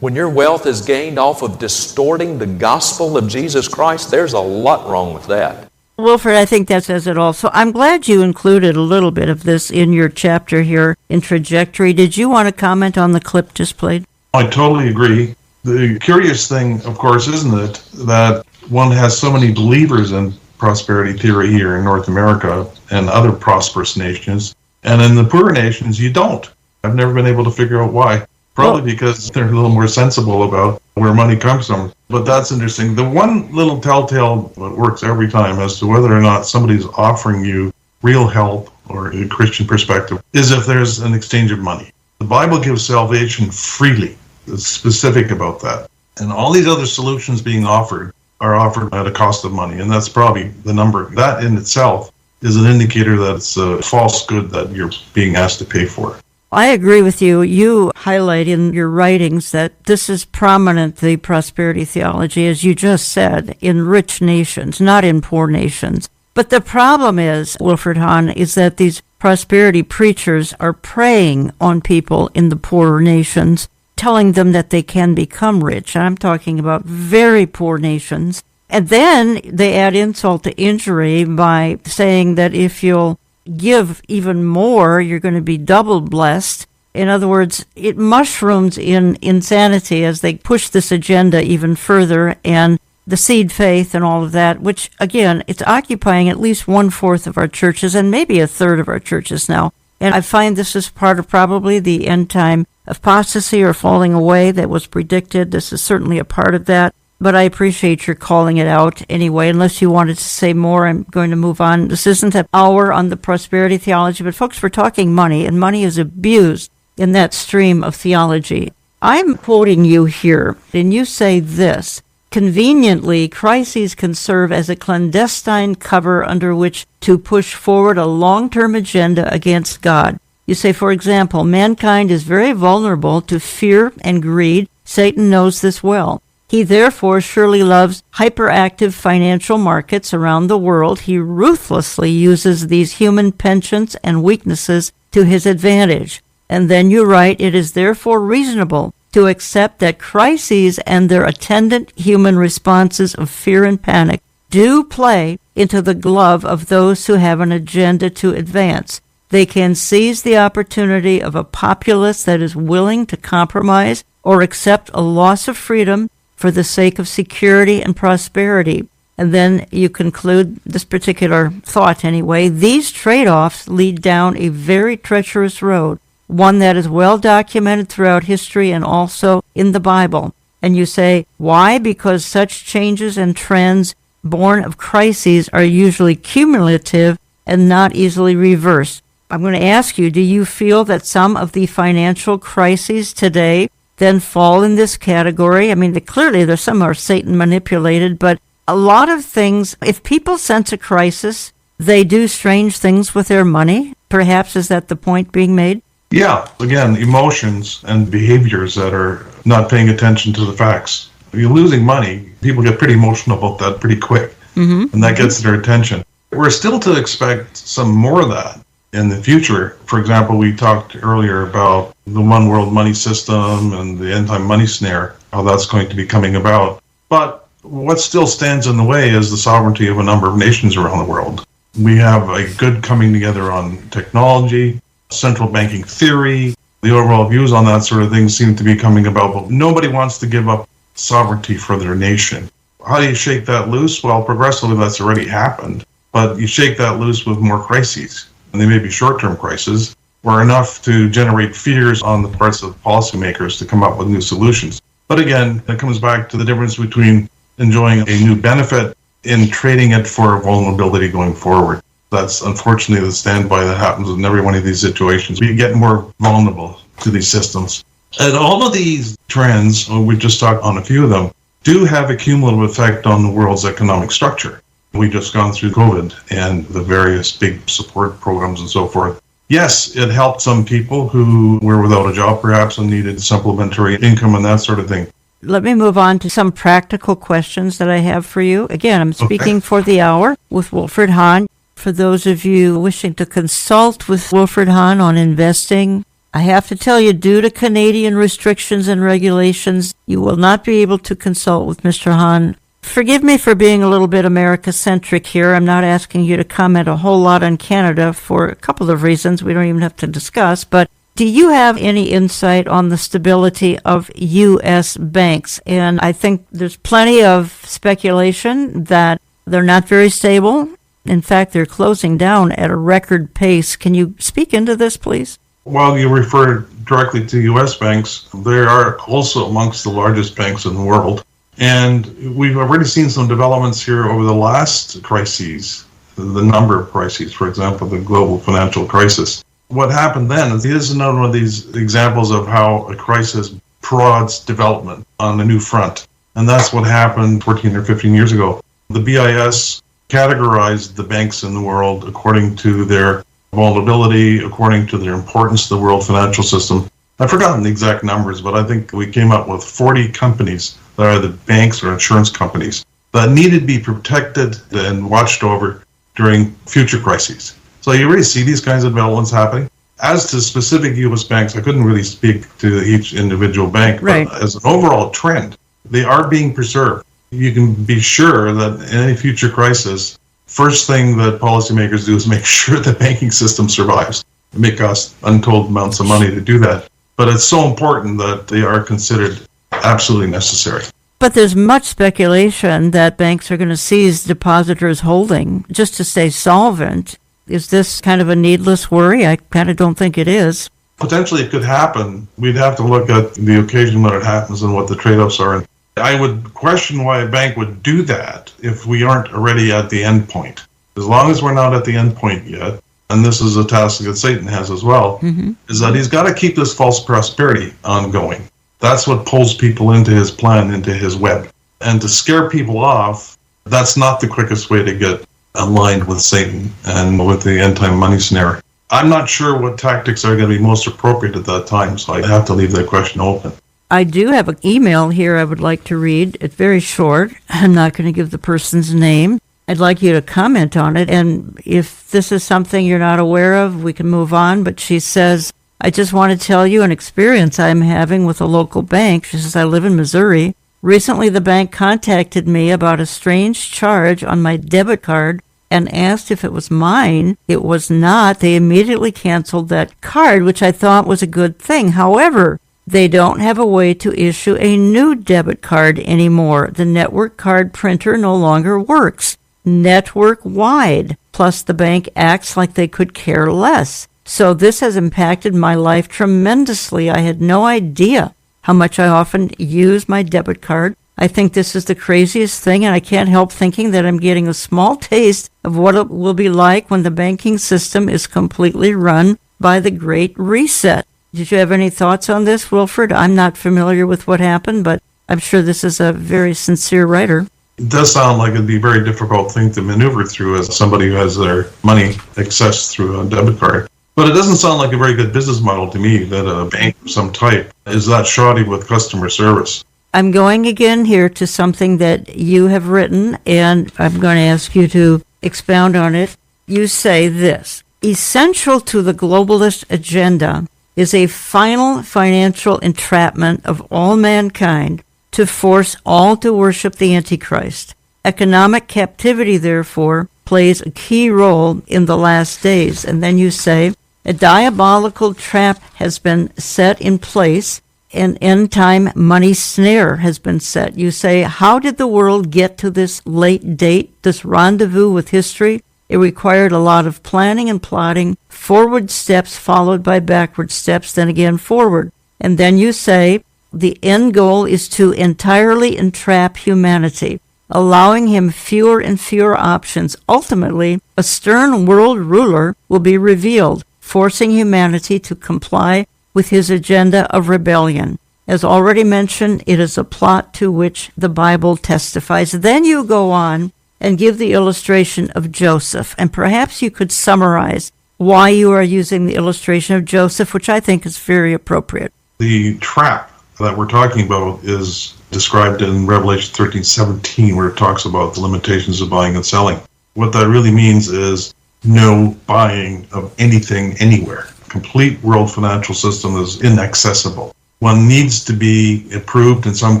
When your wealth is gained off of distorting the gospel of Jesus Christ, there's a lot wrong with that. Wilfred, I think that says it all. So I'm glad you included a little bit of this in your chapter here in Trajectory. Did you want to comment on the clip just played? I totally agree. The curious thing, of course, isn't it, that one has so many believers in prosperity theory here in North America and other prosperous nations, and in the poorer nations, you don't. I've never been able to figure out why. Probably because they're a little more sensible about where money comes from. But that's interesting. The one little telltale that works every time as to whether or not somebody's offering you real help or a Christian perspective is if there's an exchange of money. The Bible gives salvation freely. It's specific about that. And all these other solutions being offered are offered at a cost of money. And that's probably the number. That in itself is an indicator that it's a false good that you're being asked to pay for. I agree with you. You highlight in your writings that this is prominent, the prosperity theology, as you just said, in rich nations, not in poor nations. But the problem is, Wilfred Hahn, is that these prosperity preachers are preying on people in the poorer nations, telling them that they can become rich. I'm talking about very poor nations. And then they add insult to injury by saying that if you'll give even more, you're going to be double blessed. In other words, it mushrooms in insanity as they push this agenda even further, and the seed faith and all of that, which, again, it's occupying at least 1/4 of our churches and maybe 1/3 of our churches now. And I find this is part of probably the end time apostasy or falling away that was predicted. This is certainly a part of that. But I appreciate your calling it out anyway. Unless you wanted to say more, I'm going to move on. This isn't an hour on the prosperity theology, but folks, we're talking money, and money is abused in that stream of theology. I'm quoting you here, and you say this: conveniently, crises can serve as a clandestine cover under which to push forward a long-term agenda against God. You say, for example, mankind is very vulnerable to fear and greed. Satan knows this well. He therefore surely loves hyperactive financial markets around the world. He ruthlessly uses these human penchants and weaknesses to his advantage. And then you write, it is therefore reasonable to accept that crises and their attendant human responses of fear and panic do play into the glove of those who have an agenda to advance. They can seize the opportunity of a populace that is willing to compromise or accept a loss of freedom for the sake of security and prosperity. And then you conclude this particular thought anyway. These trade-offs lead down a very treacherous road, one that is well documented throughout history and also in the Bible. And you say, why? Because such changes and trends born of crises are usually cumulative and not easily reversed. I'm going to ask you, do you feel that some of the financial crises today then fall in this category? I mean, clearly there's some are Satan manipulated, but a lot of things, if people sense a crisis, they do strange things with their money. Perhaps is that the point being made? Yeah, again, emotions and behaviors that are not paying attention to the facts. If you're losing money, people get pretty emotional about that pretty quick, and that gets their attention. We're still to expect some more of that in the future. For example, we talked earlier about the one world money system and the end-time money snare, how that's going to be coming about. But what still stands in the way is the sovereignty of a number of nations around the world. We have a good coming together on technology, central banking theory. The overall views on that sort of thing seem to be coming about, but nobody wants to give up sovereignty for their nation. How do you shake that loose? Well, progressively that's already happened, but you shake that loose with more crises. And they may be short-term crises, or enough to generate fears on the parts of policymakers to come up with new solutions. But again, it comes back to the difference between enjoying a new benefit in trading it for vulnerability going forward. That's unfortunately the standby that happens in every one of these situations. We get more vulnerable to these systems. And all of these trends, we've just talked on a few of them, do have a cumulative effect on the world's economic structure. We've just gone through COVID and the various big support programs and so forth. Yes, it helped some people who were without a job perhaps and needed supplementary income and that sort of thing. Let me move on to some practical questions that I have for you. Again, I'm speaking for the hour with Wilfred Hahn. For those of you wishing to consult with Wilfred Hahn on investing, I have to tell you, due to Canadian restrictions and regulations, you will not be able to consult with Mr. Hahn. Forgive me for being a little bit America-centric here. I'm not asking you to comment a whole lot on Canada for a couple of reasons we don't even have to discuss, but do you have any insight on the stability of U.S. banks? And I think there's plenty of speculation that they're not very stable. In fact, they're closing down at a record pace. Can you speak into this, please? While you refer directly to U.S. banks, they are also amongst the largest banks in the world. And we've already seen some developments here over the last crises, the number of crises, for example, the global financial crisis. What happened then is another one of these examples of how a crisis prods development on a new front. And that's what happened 14 or 15 years ago. The BIS categorized the banks in the world according to their vulnerability, according to their importance to the world financial system. I've forgotten the exact numbers, but I think we came up with 40 companies that are the banks or insurance companies that needed to be protected and watched over during future crises. So you really see these kinds of developments happening. As to specific U.S. banks, I couldn't really speak to each individual bank, right. But as an overall trend, they are being preserved. You can be sure that in any future crisis, first thing that policymakers do is make sure the banking system survives. It may cost untold amounts of money to do that, but it's so important that they are considered absolutely necessary. But there's much speculation that banks are going to seize depositors' holding just to stay solvent. Is this kind of a needless worry? I kind of don't think it is. Potentially it could happen. We'd have to look at the occasion when it happens and what the trade-offs are. I would question why a bank would do that if we aren't already at the end point. As long as we're not at the end point yet, and this is a task that Satan has as well, is that he's got to keep this false prosperity ongoing. That's what pulls people into his plan, into his web. And to scare people off, that's not the quickest way to get aligned with Satan and with the end-time money snare. I'm not sure what tactics are going to be most appropriate at that time, so I have to leave that question open. I do have an email here I would like to read. It's very short. I'm not going to give the person's name. I'd like you to comment on it, and if this is something you're not aware of, we can move on. But she says, I just want to tell you an experience I'm having with a local bank. She says, I live in Missouri. Recently, the bank contacted me about a strange charge on my debit card and asked if it was mine. It was not. They immediately canceled that card, which I thought was a good thing. However, They don't have a way to issue a new debit card anymore. The network card printer no longer works network-wide. Plus, the bank acts like they could care less. So this has impacted my life tremendously. I had no idea how much I often use my debit card. I think this is the craziest thing, and I can't help thinking that I'm getting a small taste of what it will be like when the banking system is completely run by the Great Reset. Did you have any thoughts on this, Wilfred? I'm not familiar with what happened, but I'm sure this is a very sincere writer. It does sound like it'd be a very difficult thing to maneuver through as somebody who has their money accessed through a debit card. But it doesn't sound like a very good business model to me that a bank of some type is that shoddy with customer service. I'm going again here to something that you have written, and I'm going to ask you to expound on it. You say this: essential to the globalist agenda is a final financial entrapment of all mankind to force all to worship the Antichrist. Economic captivity, therefore, plays a key role in the last days. And then you say, a diabolical trap has been set in place. An end-time money snare has been set. You say, how did the world get to this late date, this rendezvous with history? It required a lot of planning and plotting, forward steps followed by backward steps, then again forward. And then you say, the end goal is to entirely entrap humanity, allowing him fewer and fewer options. Ultimately, a stern world ruler will be revealed, forcing humanity to comply with his agenda of rebellion. As already mentioned, it is a plot to which the Bible testifies. Then you go on and give the illustration of Joseph, and perhaps you could summarize why you are using the illustration of Joseph, which I think is very appropriate. The trap that we're talking about is described in Revelation 13:17, where it talks about the limitations of buying and selling. What that really means is no buying of anything anywhere. Complete world financial system is inaccessible. One needs to be approved in some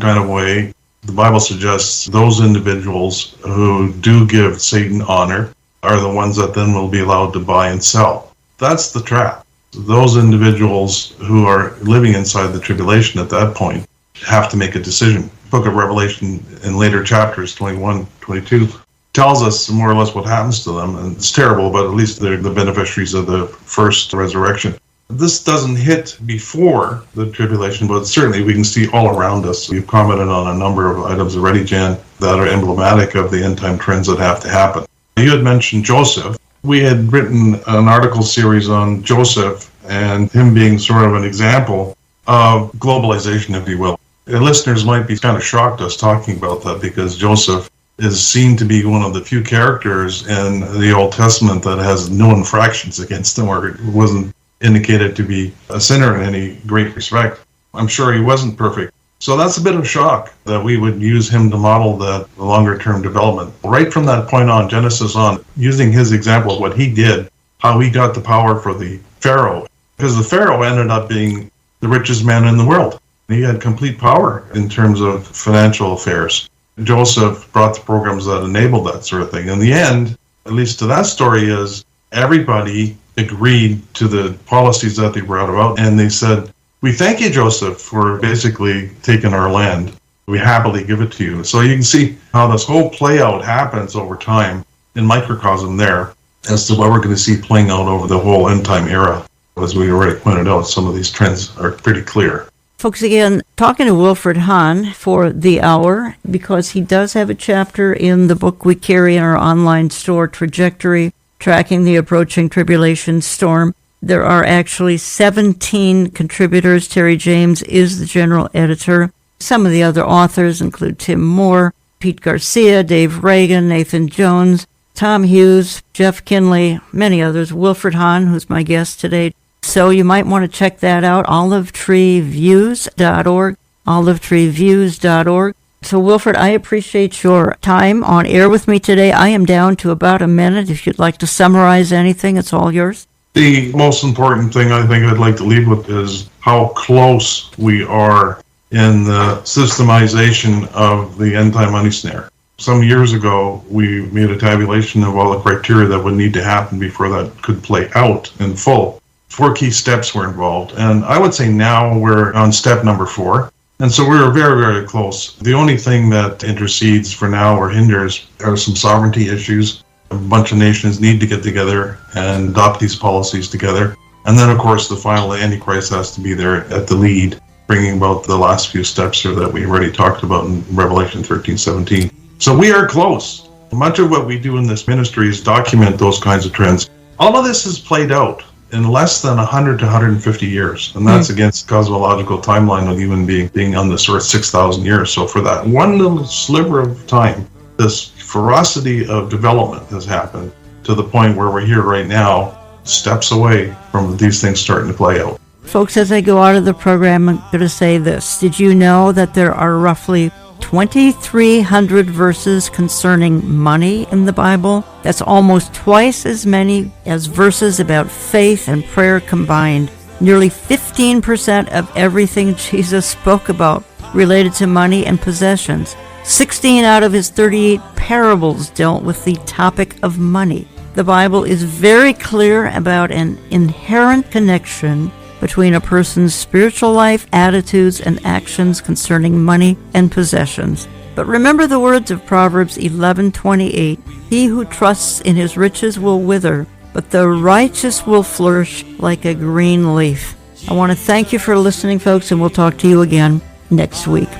kind of way. The Bible suggests those individuals who do give Satan honor are the ones that then will be allowed to buy and sell. That's the trap. Those individuals who are living inside the tribulation at that point have to make a decision. The book of Revelation in later chapters, 21, 22, tells us more or less what happens to them. And it's terrible, but at least they're the beneficiaries of the first resurrection. This doesn't hit before the tribulation, but certainly we can see all around us. You've commented on a number of items already, Jan, that are emblematic of the end-time trends that have to happen. You had mentioned Joseph. We had written an article series on Joseph and him being sort of an example of globalization, if you will. And listeners might be kind of shocked us talking about that because Joseph is seen to be one of the few characters in the Old Testament that has no infractions against him, or wasn't indicated to be a sinner in any great respect. I'm sure he wasn't perfect. So that's a bit of a shock that we would use him to model the longer-term development. Right from that point on, Genesis on, using his example of what he did, how he got the power for the Pharaoh, because the Pharaoh ended up being the richest man in the world. He had complete power in terms of financial affairs. Joseph brought the programs that enabled that sort of thing. In the end, at least to that story, is everybody agreed to the policies that they brought about, and they said, we thank you, Joseph, for basically taking our land. We happily give it to you. So you can see how this whole play out happens over time in microcosm there as to what we're going to see playing out over the whole end time era. As we already pointed out, some of these trends are pretty clear. Folks, again, talking to Wilfred Hahn for the hour, because he does have a chapter in the book we carry in our online store, Trajectory, Tracking the Approaching Tribulation Storm. There are actually 17 contributors. Terry James is the general editor. Some of the other authors include Tim Moore, Pete Garcia, Dave Reagan, Nathan Jones, Tom Hughes, Jeff Kinley, many others, Wilfred Hahn, who's my guest today. So you might want to check that out, olivetreeviews.org, olivetreeviews.org. So, Wilfred, I appreciate your time on air with me today. I am down to about a minute. If you'd like to summarize anything, it's all yours. The most important thing I think I'd like to leave with is how close we are in the systemization of the end-time money snare. Some years ago, we made a tabulation of all the criteria that would need to happen before that could play out in full. 4 key steps were involved. And I would say now we're on step number 4. And so we're very, very close. The only thing that intercedes for now or hinders are some sovereignty issues. A bunch of nations need to get together and adopt these policies together. And then, of course, the final Antichrist has to be there at the lead, bringing about the last few steps here that we already talked about in Revelation 13:17. So we are close. Much of what we do in this ministry is document those kinds of trends. All of this is played out in less than 100 to 150 years. And that's against the cosmological timeline of human being on this earth 6,000 years. So for that one little sliver of time, this ferocity of development has happened to the point where we're here right now, steps away from these things starting to play out. Folks, as I go out of the program, I'm going to say this. Did you know that there are roughly 2,300 verses concerning money in the Bible? That's almost twice as many as verses about faith and prayer combined. Nearly 15% of everything Jesus spoke about related to money and possessions. 16 out of his 38 parables dealt with the topic of money. The Bible is very clear about an inherent connection between a person's spiritual life, attitudes, and actions concerning money and possessions. But remember the words of Proverbs 11:28, "He who trusts in his riches will wither, but the righteous will flourish like a green leaf." I want to thank you for listening, folks, and we'll talk to you again next week.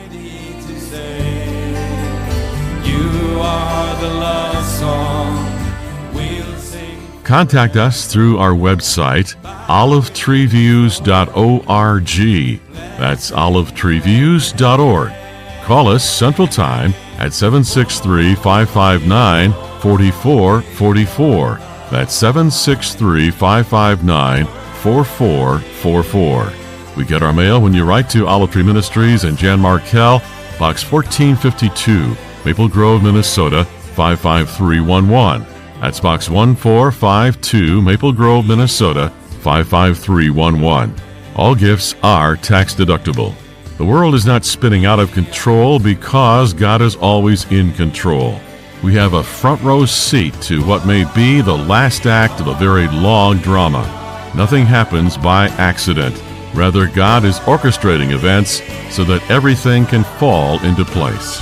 Contact us through our website, olivetreeviews.org. That's olivetreeviews.org. Call us Central Time at 763-559-4444. That's 763-559-4444. We get our mail when you write to Olive Tree Ministries and Jan Markell, Box 1452, Maple Grove, Minnesota, 55311. That's Box 1452, Maple Grove, Minnesota, 55311. All gifts are tax deductible. The world is not spinning out of control because God is always in control. We have a front row seat to what may be the last act of a very long drama. Nothing happens by accident. Rather, God is orchestrating events so that everything can fall into place.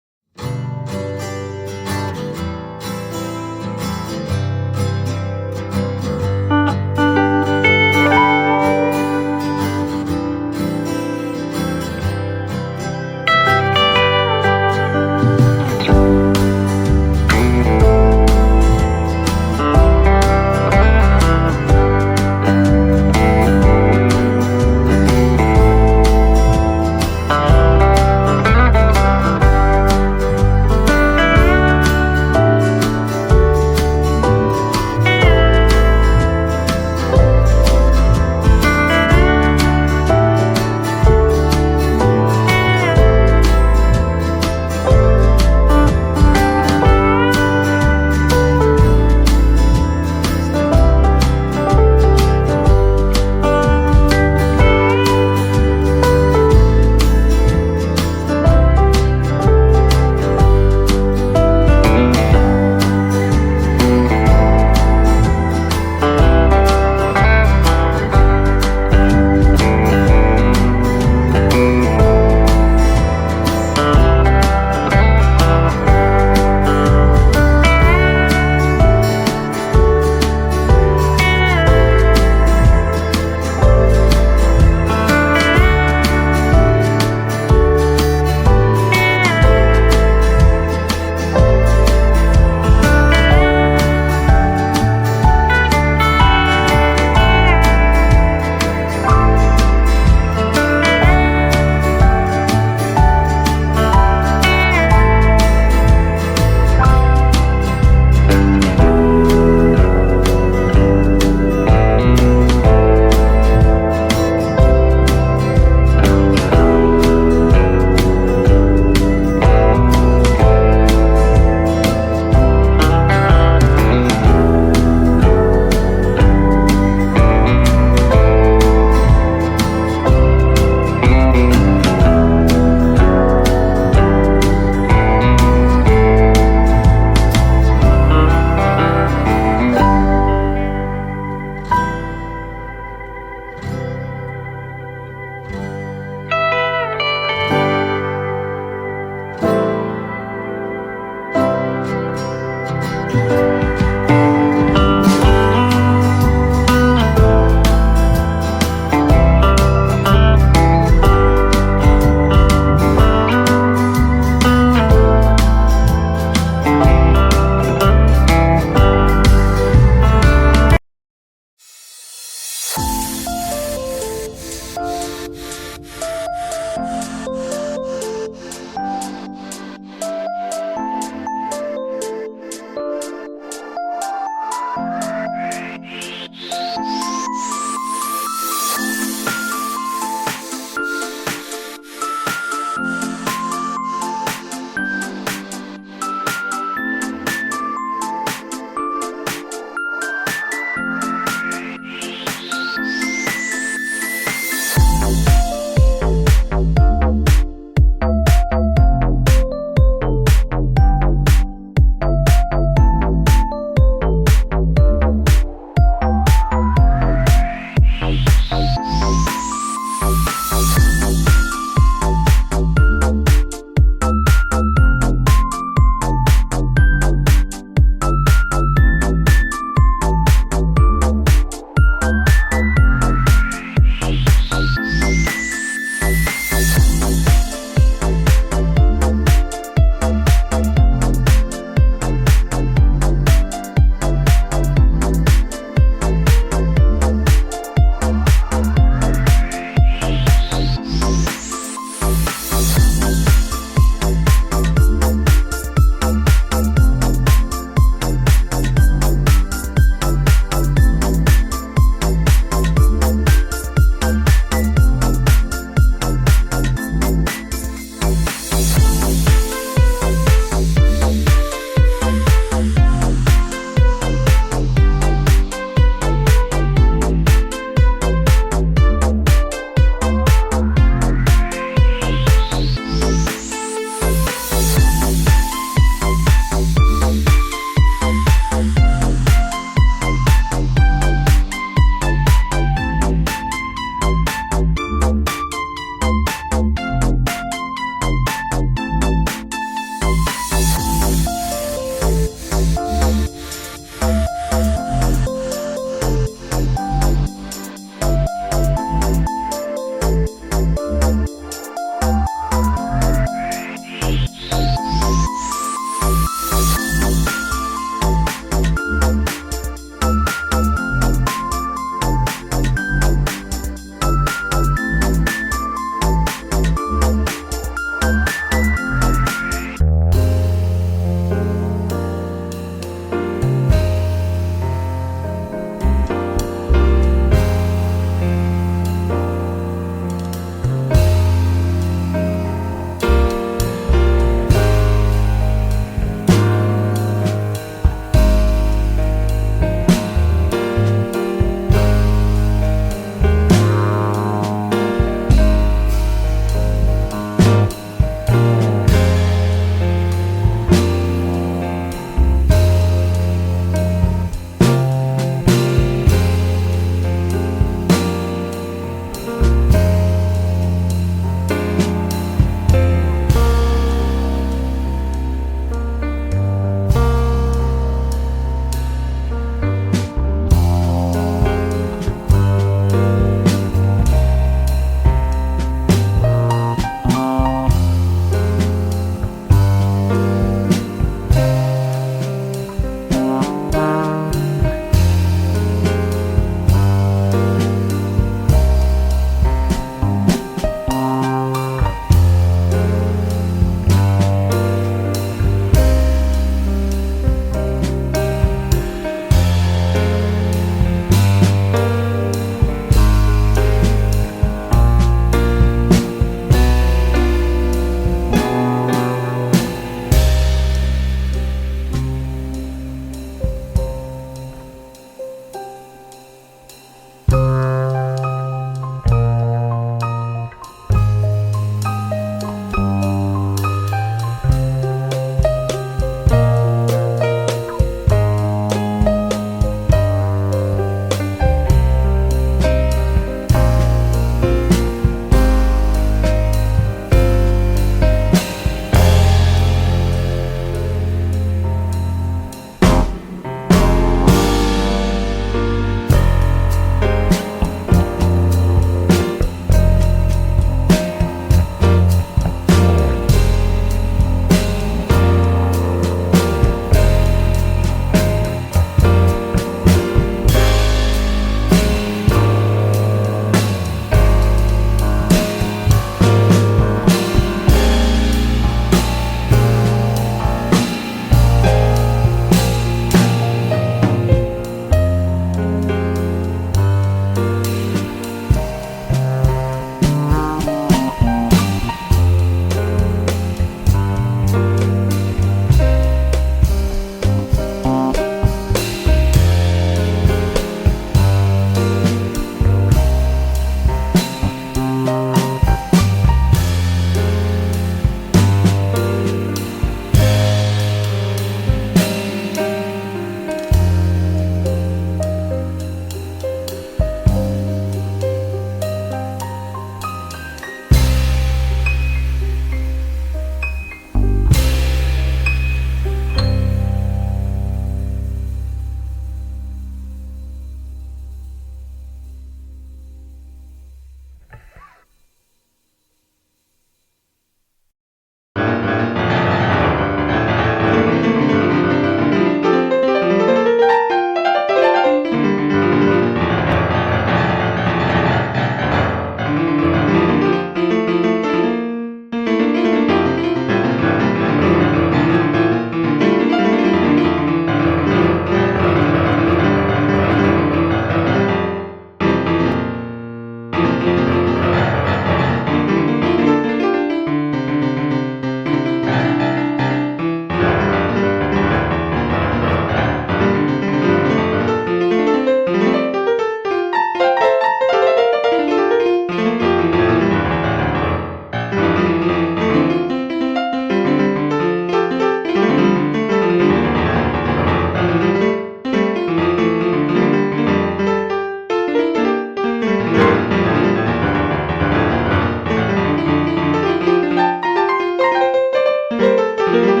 Bye.